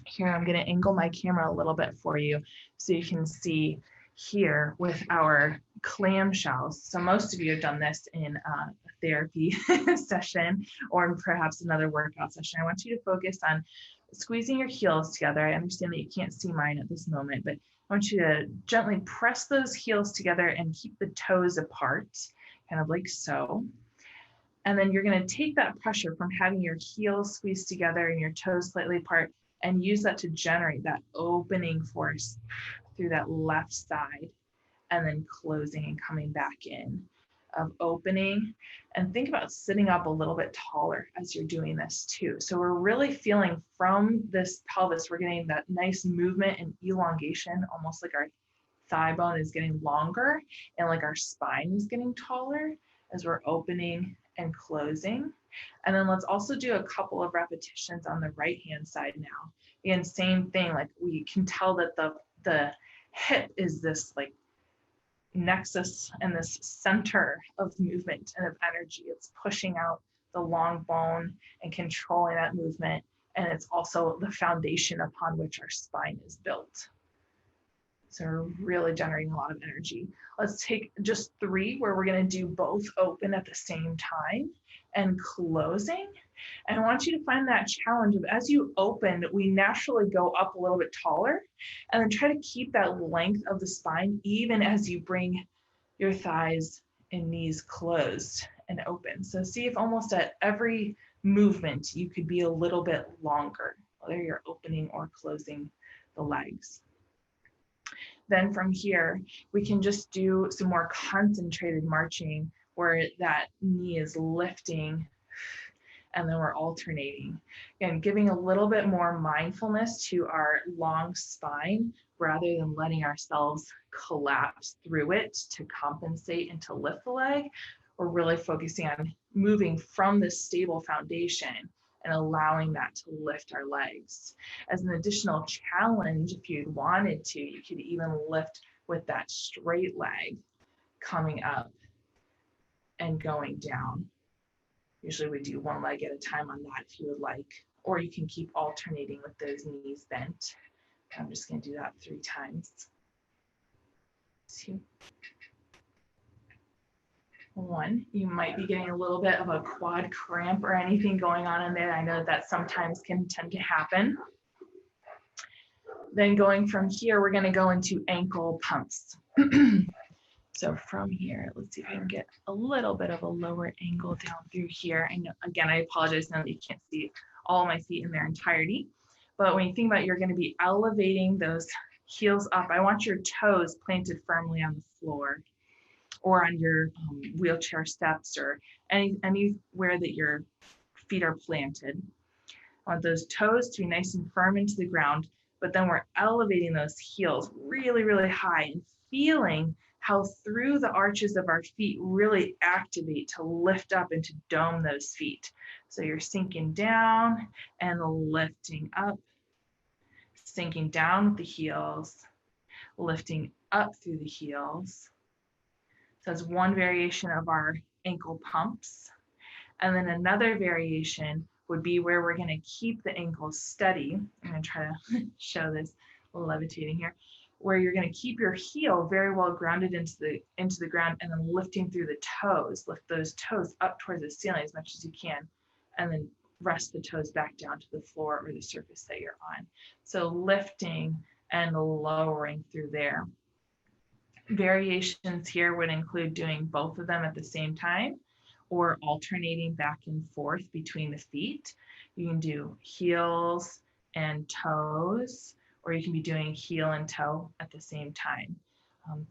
Here, I'm going to angle my camera a little bit for you so you can see here with our clamshells. So most of you have done this in a therapy session or perhaps another workout session. I want you to focus on squeezing your heels together. I understand that you can't see mine at this moment, but I want you to gently press those heels together and keep the toes apart, kind of like so. And then you're going to take that pressure from having your heels squeezed together and your toes slightly apart and use that to generate that opening force through that left side, and then closing and coming back in, of opening. And think about sitting up a little bit taller as you're doing this too. So we're really feeling from this pelvis, we're getting that nice movement and elongation, almost like our thigh bone is getting longer and like our spine is getting taller as we're opening and closing. And then let's also do a couple of repetitions on the right hand side now. Again, same thing, like we can tell that the hip is this like nexus and this center of movement and of energy. It's pushing out the long bone and controlling that movement. And it's also the foundation upon which our spine is built. So we're really generating a lot of energy. Let's take just 3 where we're going to do both open at the same time and closing. And I want you to find that challenge of, as you open, we naturally go up a little bit taller, and then try to keep that length of the spine even as you bring your thighs and knees closed and open. So see if almost at every movement you could be a little bit longer, whether you're opening or closing the legs. Then from here, we can just do some more concentrated marching where that knee is lifting and then we're alternating. Again, giving a little bit more mindfulness to our long spine rather than letting ourselves collapse through it to compensate and to lift the leg. We're really focusing on moving from this stable foundation and allowing that to lift our legs. As an additional challenge, if you wanted to, you could even lift with that straight leg coming up and going down. Usually we do 1 leg at a time on that if you would like, or you can keep alternating with those knees bent. I'm just going to do that 3 times. 2. 1. You might be getting a little bit of a quad cramp or anything going on in there. I know that sometimes can tend to happen. Then going from here, we're going to go into ankle pumps. So from here, let's see if I can get a little bit of a lower angle down through here. I know, again, I apologize now that you can't see all my feet in their entirety. But when you think about it, you're going to be elevating those heels up. I want your toes planted firmly on the floor or on your wheelchair steps or anywhere that your feet are planted. I want those toes to be nice and firm into the ground, but then we're elevating those heels really, really high and feeling how through the arches of our feet really activate to lift up and to dome those feet. So you're sinking down and lifting up, sinking down with the heels, lifting up through the heels. So that's one variation of our ankle pumps. And then another variation would be where we're going to keep the ankles steady. I'm going to try to show this levitating here, where you're going to keep your heel very well grounded into the ground and then lifting through the toes. Lift those toes up towards the ceiling as much as you can, and then rest the toes back down to the floor or the surface that you're on. So lifting and lowering through there. Variations here would include doing both of them at the same time or alternating back and forth between the feet. You can do heels and toes, or you can be doing heel and toe at the same time.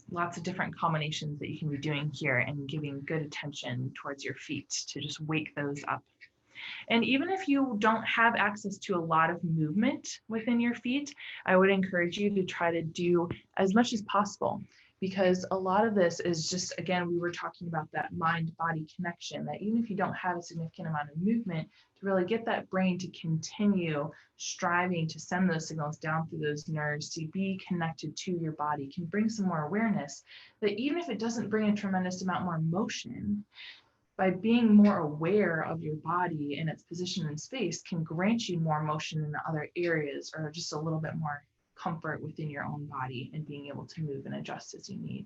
Lots of different combinations that you can be doing here and giving good attention towards your feet to just wake those up. And even if you don't have access to a lot of movement within your feet, I would encourage you to try to do as much as possible, because a lot of this is just, again, we were talking about that mind-body connection, that even if you don't have a significant amount of movement, to really get that brain to continue striving to send those signals down through those nerves to be connected to your body can bring some more awareness, that even if it doesn't bring a tremendous amount more motion, by being more aware of your body and its position in space can grant you more motion in the other areas, or just a little bit more comfort within your own body and being able to move and adjust as you need.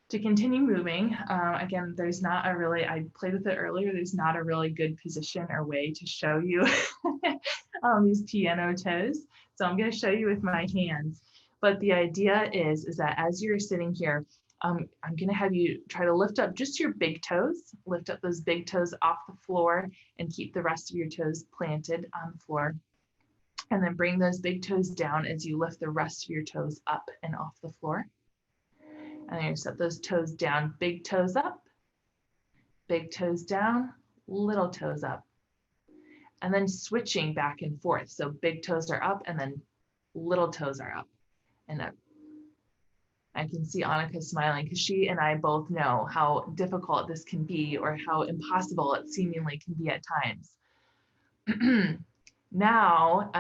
To continue moving, again, there's not a really, I played with it earlier, there's not a really good position or way to show you these piano toes. So I'm going to show you with my hands. But the idea is that as you're sitting here, I'm going to have you try to lift up just your big toes, lift up those big toes off the floor and keep the rest of your toes planted on the floor. And then bring those big toes down as you lift the rest of your toes up and off the floor. And then you set those toes down, big toes up, big toes down, little toes up. And then switching back and forth. So big toes are up and then little toes are up and up. I can see Anneke smiling because she and I both know how difficult this can be, or how impossible it seemingly can be at times. Now,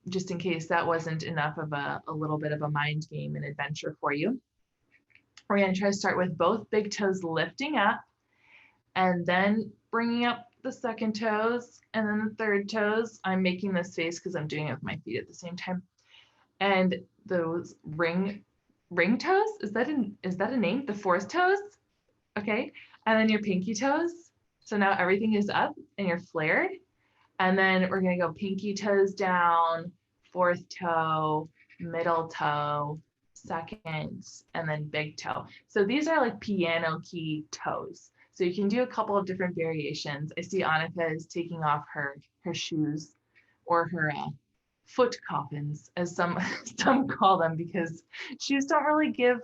just in case that wasn't enough of a little bit of a mind game and adventure for you, we're going to try to start with both big toes lifting up and then bringing up the second toes and then the third toes. I'm making this face because I'm doing it with my feet at the same time. And those ring toes. Is that a name? The fourth toes. Okay. And then your pinky toes. So now everything is up and you're flared. And then we're going to go pinky toes down, fourth toe, middle toe, second, and then big toe. So these are like piano key toes. So you can do a couple of different variations. I see Anneke is taking off her shoes, or her foot coffins, as some call them, because shoes don't really give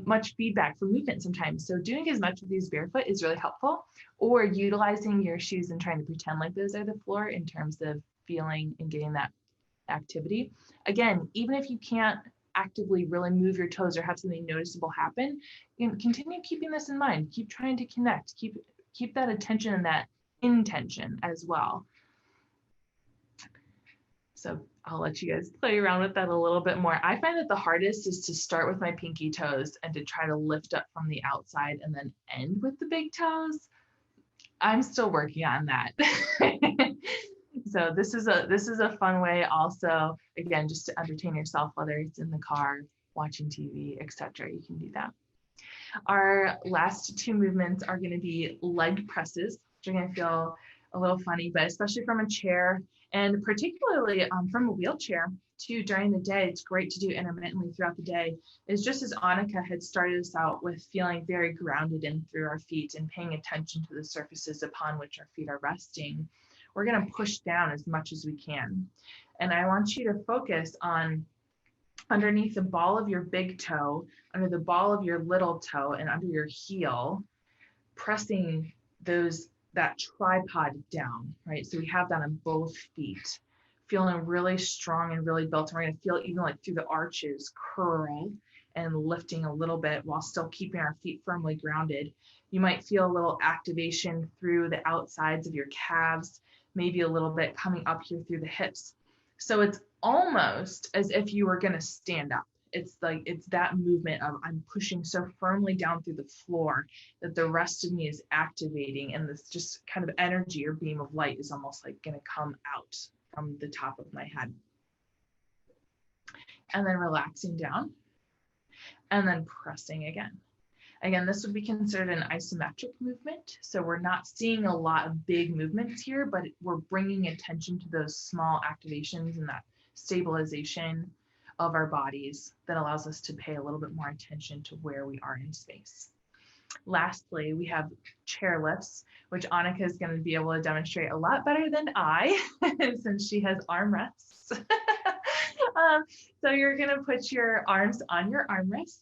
much feedback for movement sometimes. So doing as much of these barefoot is really helpful, or utilizing your shoes and trying to pretend like those are the floor in terms of feeling and getting that activity. Again, even if you can't actively really move your toes or have something noticeable happen, continue keeping this in mind. Keep trying to connect, keep that attention and that intention as well. So I'll let you guys play around with that a little bit more. I find that the hardest is to start with my pinky toes and to try to lift up from the outside and then end with the big toes. I'm still working on that. So this is a fun way also, again, just to entertain yourself, whether it's in the car, watching TV, etc. You can do that. Our last two movements are going to be leg presses, which are going to feel a little funny, but especially from a chair, and particularly from a wheelchair too during the day. It's great to do intermittently throughout the day. Is just as Anneke had started us out with feeling very grounded in through our feet and paying attention to the surfaces upon which our feet are resting. We're going to push down as much as we can. And I want you to focus on underneath the ball of your big toe, under the ball of your little toe, and under your heel, pressing that tripod down, right? So we have that on both feet, feeling really strong and really built. And we're going to feel even like through the arches curl and lifting a little bit while still keeping our feet firmly grounded. You might feel a little activation through the outsides of your calves, maybe a little bit coming up here through the hips. So it's almost as if you were going to stand up. It's that movement of I'm pushing so firmly down through the floor that the rest of me is activating, and this just kind of energy or beam of light is almost like going to come out from the top of my head. And then relaxing down and then pressing again. Again, this would be considered an isometric movement. So we're not seeing a lot of big movements here, but we're bringing attention to those small activations and that stabilization of our bodies that allows us to pay a little bit more attention to where we are in space. Lastly, we have chair lifts, which Anneke is going to be able to demonstrate a lot better than I, since she has armrests. So you're going to put your arms on your armrests,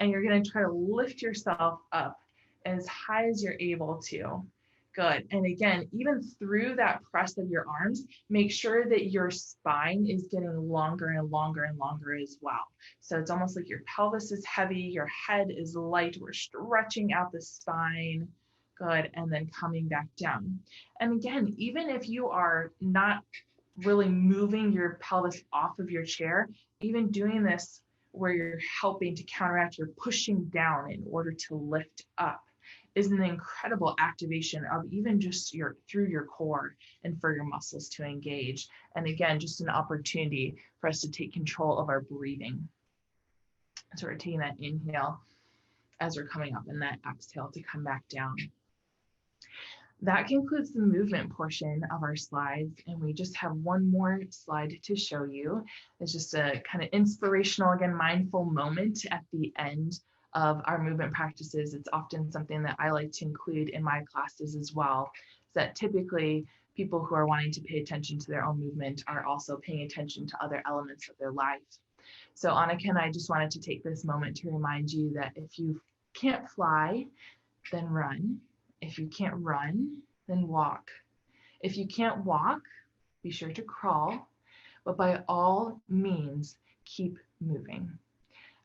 and you're going to try to lift yourself up as high as you're able to. Good. And again, even through that press of your arms, make sure that your spine is getting longer and longer and longer as well. So it's almost like your pelvis is heavy, your head is light. We're stretching out the spine. Good. And then coming back down. And again, even if you are not really moving your pelvis off of your chair, even doing this where you're helping to counteract your pushing down in order to lift up is an incredible activation of even just through your core and for your muscles to engage. And again, just an opportunity for us to take control of our breathing. So we're taking that inhale as we're coming up and that exhale to come back down. That concludes the movement portion of our slides, and we just have one more slide to show you. It's just a kind of inspirational, again, mindful moment at the end of our movement practices. It's often something that I like to include in my classes as well, that typically people who are wanting to pay attention to their own movement are also paying attention to other elements of their life. So Anneke and I just wanted to take this moment to remind you that if you can't fly, then run. If you can't run, then walk. If you can't walk, be sure to crawl, but by all means, keep moving.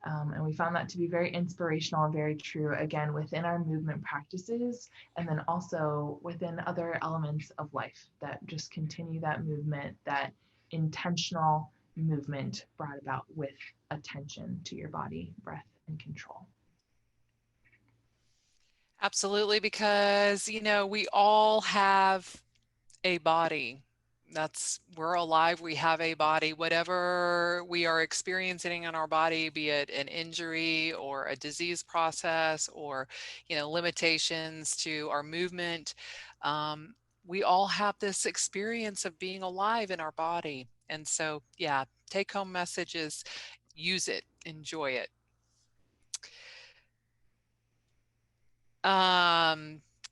And we found that to be very inspirational and very true, again, within our movement practices, and then also within other elements of life that just continue that movement, that intentional movement brought about with attention to your body, breath, and control. Absolutely, because, we all have a body. We're alive, we have a body, whatever we are experiencing in our body, be it an injury or a disease process or, limitations to our movement. We all have this experience of being alive in our body. And so, yeah, take home messages, use it, enjoy it.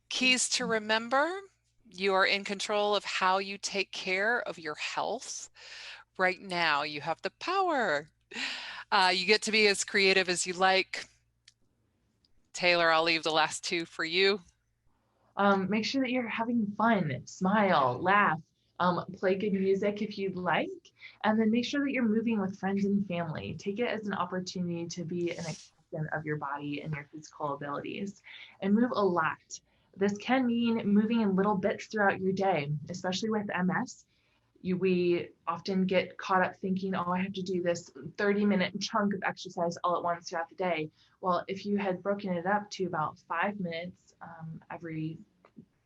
Keys to remember: you are in control of how you take care of your health. Right now, you have the power. You get to be as creative as you like. Taylor, I'll leave the last two for you. Make sure that you're having fun, smile, laugh, play good music if you'd like, and then make sure that you're moving with friends and family. Take it as an opportunity to be an extension of your body and your physical abilities, and move a lot. This can mean moving in little bits throughout your day, especially with MS. We often get caught up thinking, oh, I have to do this 30-minute chunk of exercise all at once throughout the day. Well, if you had broken it up to about 5 minutes every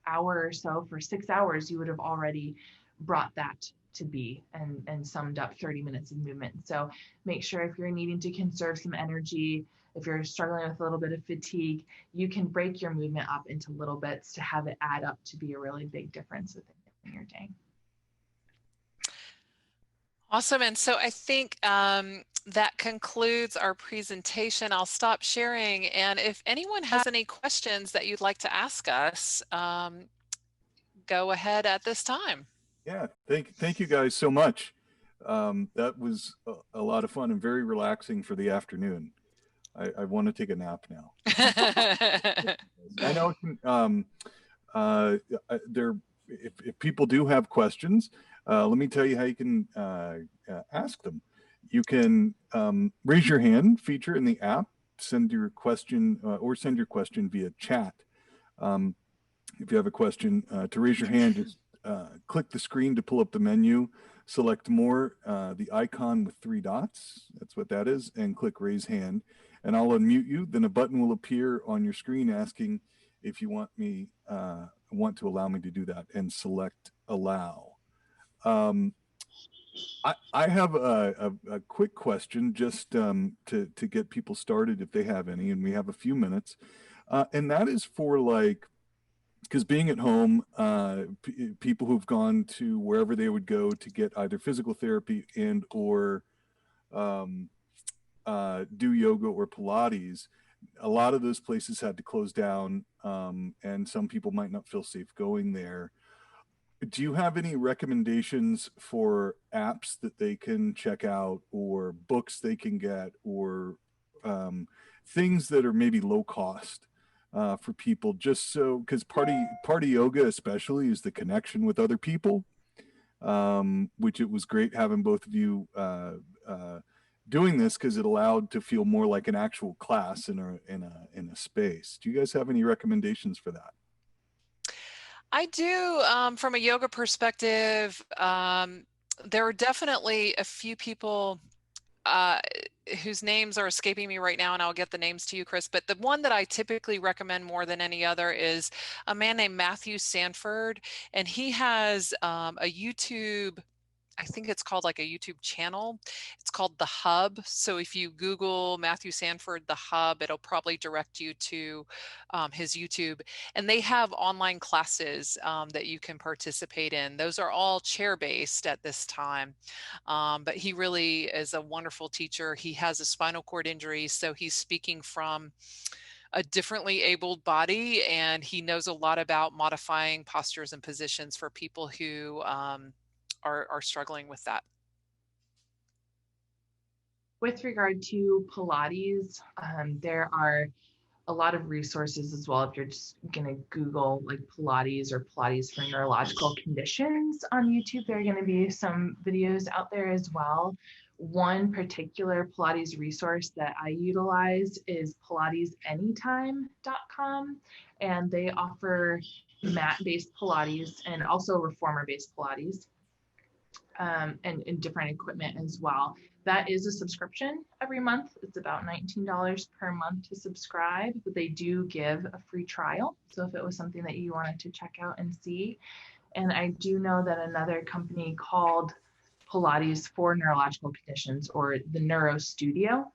hour or so for 6 hours, you would have already brought that to be and summed up 30 minutes of movement. So make sure if you're needing to conserve some energy, if you're struggling with a little bit of fatigue, you can break your movement up into little bits to have it add up to be a really big difference within your day. Awesome. And so I think that concludes our presentation. I'll stop sharing. And if anyone has any questions that you'd like to ask us, go ahead at this time. Yeah, thank you guys so much. That was a lot of fun and very relaxing for the afternoon. I want to take a nap now. I know if people do have questions, let me tell you how you can ask them. You can raise your hand feature in the app, send your question or send your question via chat. If you have a question, to raise your hand, just click the screen to pull up the menu, select more, the icon with 3 dots, that's what that is, and click raise hand. And I'll unmute you. Then a button will appear on your screen asking if you want to allow me to do that, and select allow. I have a quick question just to get people started if they have any, and we have a few minutes. And that is for because being at home, people who've gone to wherever they would go to get either physical therapy and or do yoga or Pilates, a lot of those places had to close down, and some people might not feel safe going there. Do you have any recommendations for apps that they can check out, or books they can get, or things that are maybe low cost for people? Just so, because party yoga especially is the connection with other people, which it was great having both of you doing this, because it allowed to feel more like an actual class in a space. Do you guys have any recommendations for that? I do. From a yoga perspective, there are definitely a few people whose names are escaping me right now, and I'll get the names to you, Chris. But the one that I typically recommend more than any other is a man named Matthew Sanford, and he has a YouTube, I think it's called like a YouTube channel. It's called The Hub. So if you Google Matthew Sanford, The Hub, it'll probably direct you to his YouTube. And they have online classes that you can participate in. Those are all chair-based at this time. But he really is a wonderful teacher. He has a spinal cord injury, so he's speaking from a differently abled body, and he knows a lot about modifying postures and positions for people who are struggling with that. With regard to Pilates, there are a lot of resources as well. If you're just going to Google like Pilates or Pilates for neurological conditions on YouTube, there are going to be some videos out there as well. One particular Pilates resource that I utilize is pilatesanytime.com, and they offer mat-based Pilates and also reformer-based Pilates. And different equipment as well. That is a subscription every month. It's about $19 per month to subscribe, but they do give a free trial. So if it was something that you wanted to check out and see, And I do know that another company called Pilates for Neurological Conditions, or the Neuro Studio.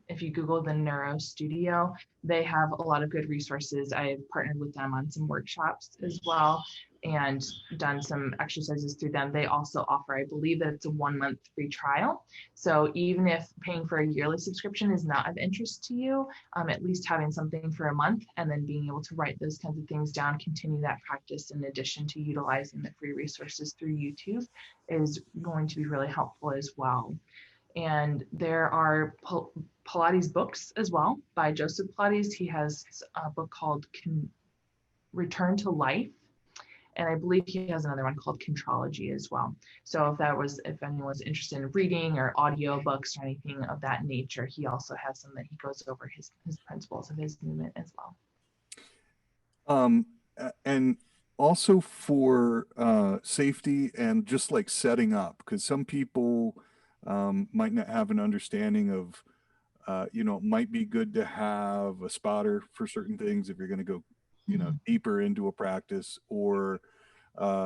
If you Google the Neuro Studio, they have a lot of good resources. I've partnered with them on some workshops as well and done some exercises through them. They also offer, I believe that it's a 1 month free trial. So even if paying for a yearly subscription is not of interest to you, at least having something for a month and then being able to write those kinds of things down, continue that practice in addition to utilizing the free resources through YouTube is going to be really helpful as well. And there are Pilates books as well by Joseph Pilates. He has a book called Return to Life. And I believe he has another one called Contrology as well. So if anyone's interested in reading or audio books or anything of that nature, he also has some that he goes over his principles of his movement as well. And also for safety and just like setting up, because some people might not have an understanding of, it might be good to have a spotter for certain things if you're going to go, deeper into a practice, or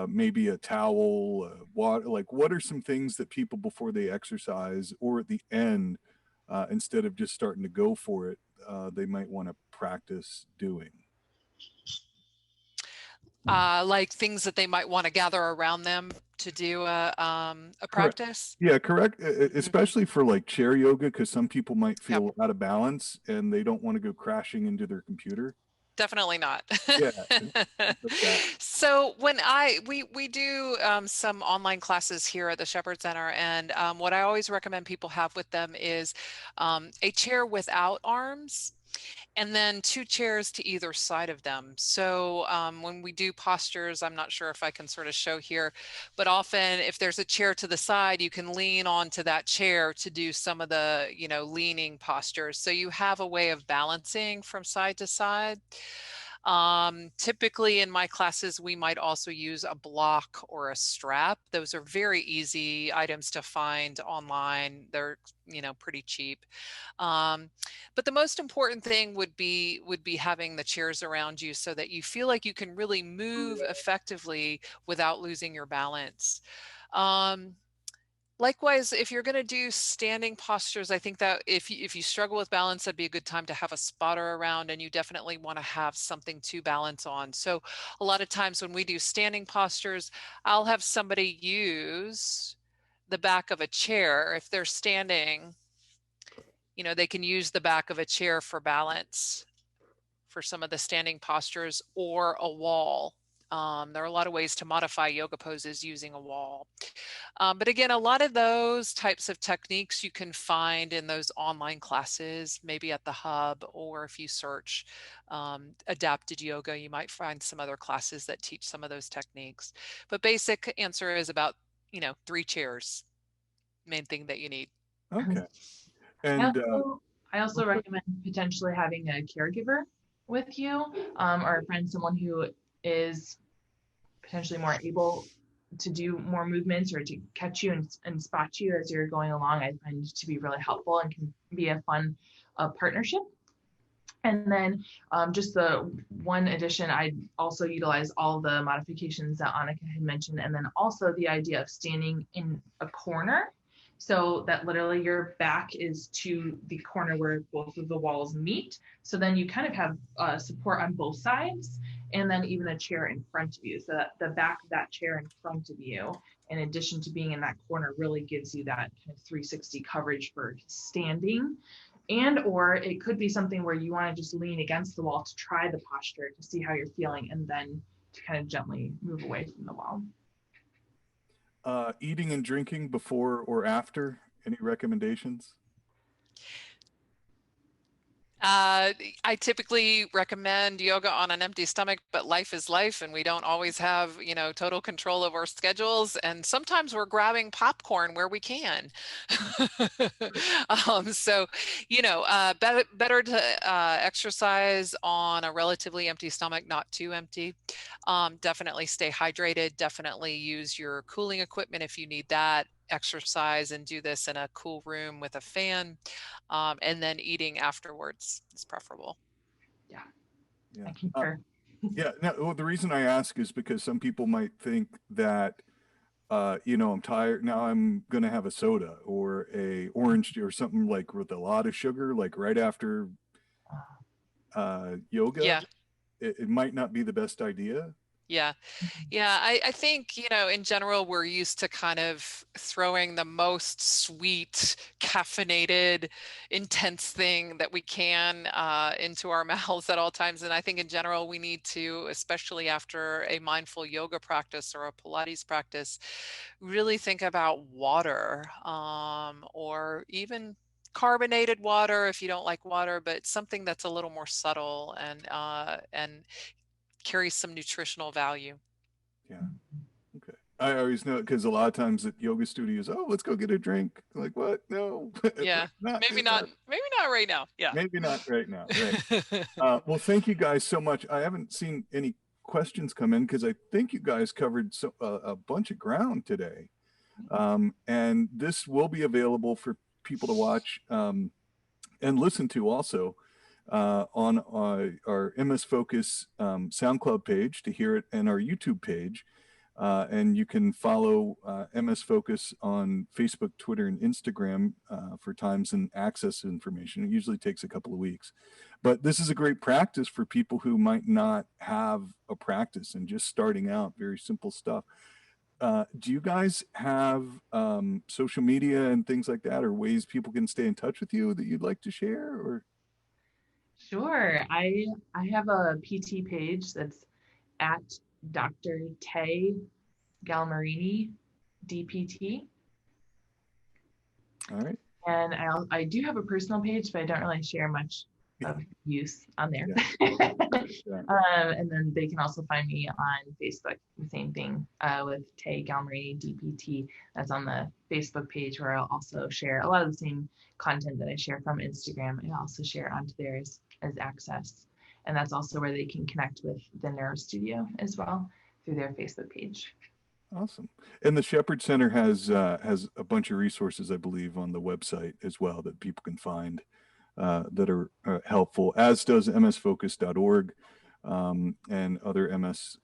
maybe a towel, water. Like, what are some things that people before they exercise or at the end, instead of just starting to go for it, they might want to practice doing? Like things that they might want to gather around them to do a practice. Yeah, correct. Especially for like chair yoga, because some people might feel out of balance and they don't want to go crashing into their computer. Definitely not. Yeah. So when we do some online classes here at the Shepherd Center, and what I always recommend people have with them is a chair without arms, and then 2 chairs to either side of them. So when we do postures, I'm not sure if I can sort of show here, but often if there's a chair to the side, you can lean onto that chair to do some of the, leaning postures. So you have a way of balancing from side to side. Typically in my classes, we might also use a block or a strap. Those are very easy items to find online. They're, pretty cheap. But the most important thing would be having the chairs around you so that you feel like you can really move effectively without losing your balance. Likewise, if you're going to do standing postures, I think that if you struggle with balance, that'd be a good time to have a spotter around, and you definitely want to have something to balance on. So a lot of times when we do standing postures, I'll have somebody use the back of a chair. If they're standing, they can use the back of a chair for balance for some of the standing postures, or a wall. There are a lot of ways to modify yoga poses using a wall. But again, a lot of those types of techniques you can find in those online classes, maybe at the hub, or if you search adapted yoga, you might find some other classes that teach some of those techniques. But basic answer is about, 3 chairs, main thing that you need. Okay. And I also recommend potentially having a caregiver with you, or a friend, someone who is potentially more able to do more movements or to catch you and spot you as you're going along. I find to be really helpful and can be a fun partnership. And then just the one addition, I also utilize all the modifications that Anneke had mentioned, and then also the idea of standing in a corner, so that literally your back is to the corner where both of the walls meet. So then you kind of have support on both sides, and then even a chair in front of you. So that the back of that chair in front of you, in addition to being in that corner, really gives you that kind of 360 coverage for standing. And or it could be something where you want to just lean against the wall to try the posture to see how you're feeling, and then to kind of gently move away from the wall. Eating and drinking before or after, any recommendations? I typically recommend yoga on an empty stomach, but life is life, and we don't always have, total control of our schedules. And sometimes we're grabbing popcorn where we can. So, better to exercise on a relatively empty stomach, not too empty. Definitely stay hydrated. Definitely use your cooling equipment if you need that. Exercise and do this in a cool room with a fan, and then eating afterwards is preferable. Yeah. I concur. Yeah. No, well, the reason I ask is because some people might think that, I'm tired now. I'm going to have a soda or a orange or something like with a lot of sugar, like right after yoga. Yeah. It might not be the best idea. Yeah. Yeah, I think, in general, we're used to kind of throwing the most sweet, caffeinated, intense thing that we can into our mouths at all times. And I think in general, we need to, especially after a mindful yoga practice or a Pilates practice, really think about water or even carbonated water if you don't like water, but something that's a little more subtle and carries some nutritional value. Yeah. Okay. I always know because a lot of times at yoga studios, oh, let's go get a drink. Like, what? No, Yeah, let's not maybe do not, that. maybe not right now. Yeah. Maybe not right now. Right. Well, thank you guys so much. I haven't seen any questions come in because I think you guys covered a bunch of ground today. And this will be available for people to watch and listen to also on our MS Focus SoundCloud page to hear it, and our YouTube page. And you can follow MS Focus on Facebook, Twitter, and Instagram for times and access information. It usually takes a couple of weeks. But this is a great practice for people who might not have a practice and just starting out, very simple stuff. Do you guys have social media and things like that, or ways people can stay in touch with you that you'd like to share? Or Sure. I have a PT page that's at Dr. Tay Galmarini, DPT. all right. And I do have a personal page, but I don't really share much of use on there. Yeah. Yeah. And then they can also find me on Facebook, the same thing with Tay Galmarini DPT. That's on the Facebook page, where I'll also share a lot of the same content that I share from Instagram. I also share onto there as access. And that's also where they can connect with the Neuro Studio as well through their Facebook page. Awesome. And the Shepherd Center has a bunch of resources, I believe, on the website as well that people can find that are helpful, as does msfocus.org and other MS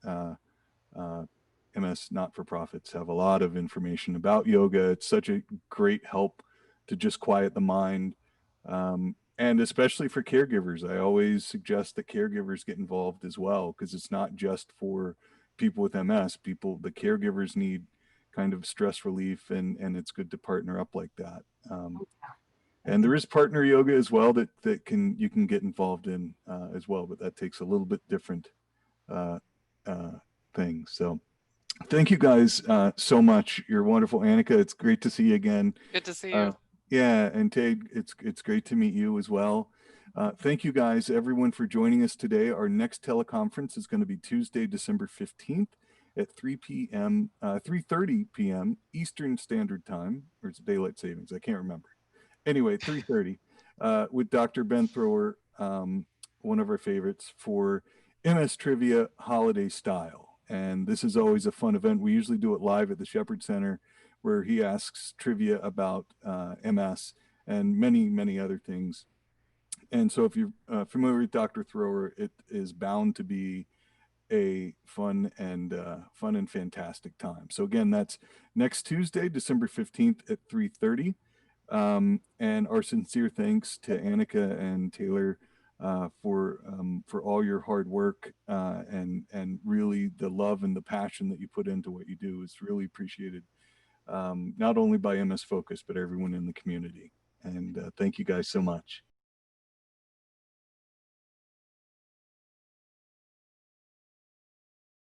not-for-profits have a lot of information about yoga. It's such a great help to just quiet the mind. And especially for caregivers, I always suggest that caregivers get involved as well, because it's not just for people with MS. The caregivers need kind of stress relief, and it's good to partner up like that. And there is partner yoga as well that you can get involved in as well, but that takes a little bit different thing. So thank you guys so much. You're wonderful, Anneke. It's great to see you again. Good to see you. Yeah, and Tay, it's great to meet you as well. Thank you guys, everyone, for joining us today. Our next teleconference is going to be Tuesday, December 15th at 3:30 p.m. Eastern Standard Time, or it's daylight savings. I can't remember. Anyway, 3:30 with Dr. Ben Thrower, one of our favorites, for MS Trivia Holiday Style. And this is always a fun event. We usually do it live at the Shepherd Center, where he asks trivia about MS and many, many other things. And so if you're familiar with Dr. Thrower, it is bound to be a fun and fantastic time. So again, that's next Tuesday, December 15th at 3:30. And our sincere thanks to Anneke and Taylor for all your hard work and really the love and the passion that you put into what you do is really appreciated, not only by MS Focus, but everyone in the community. And thank you guys so much.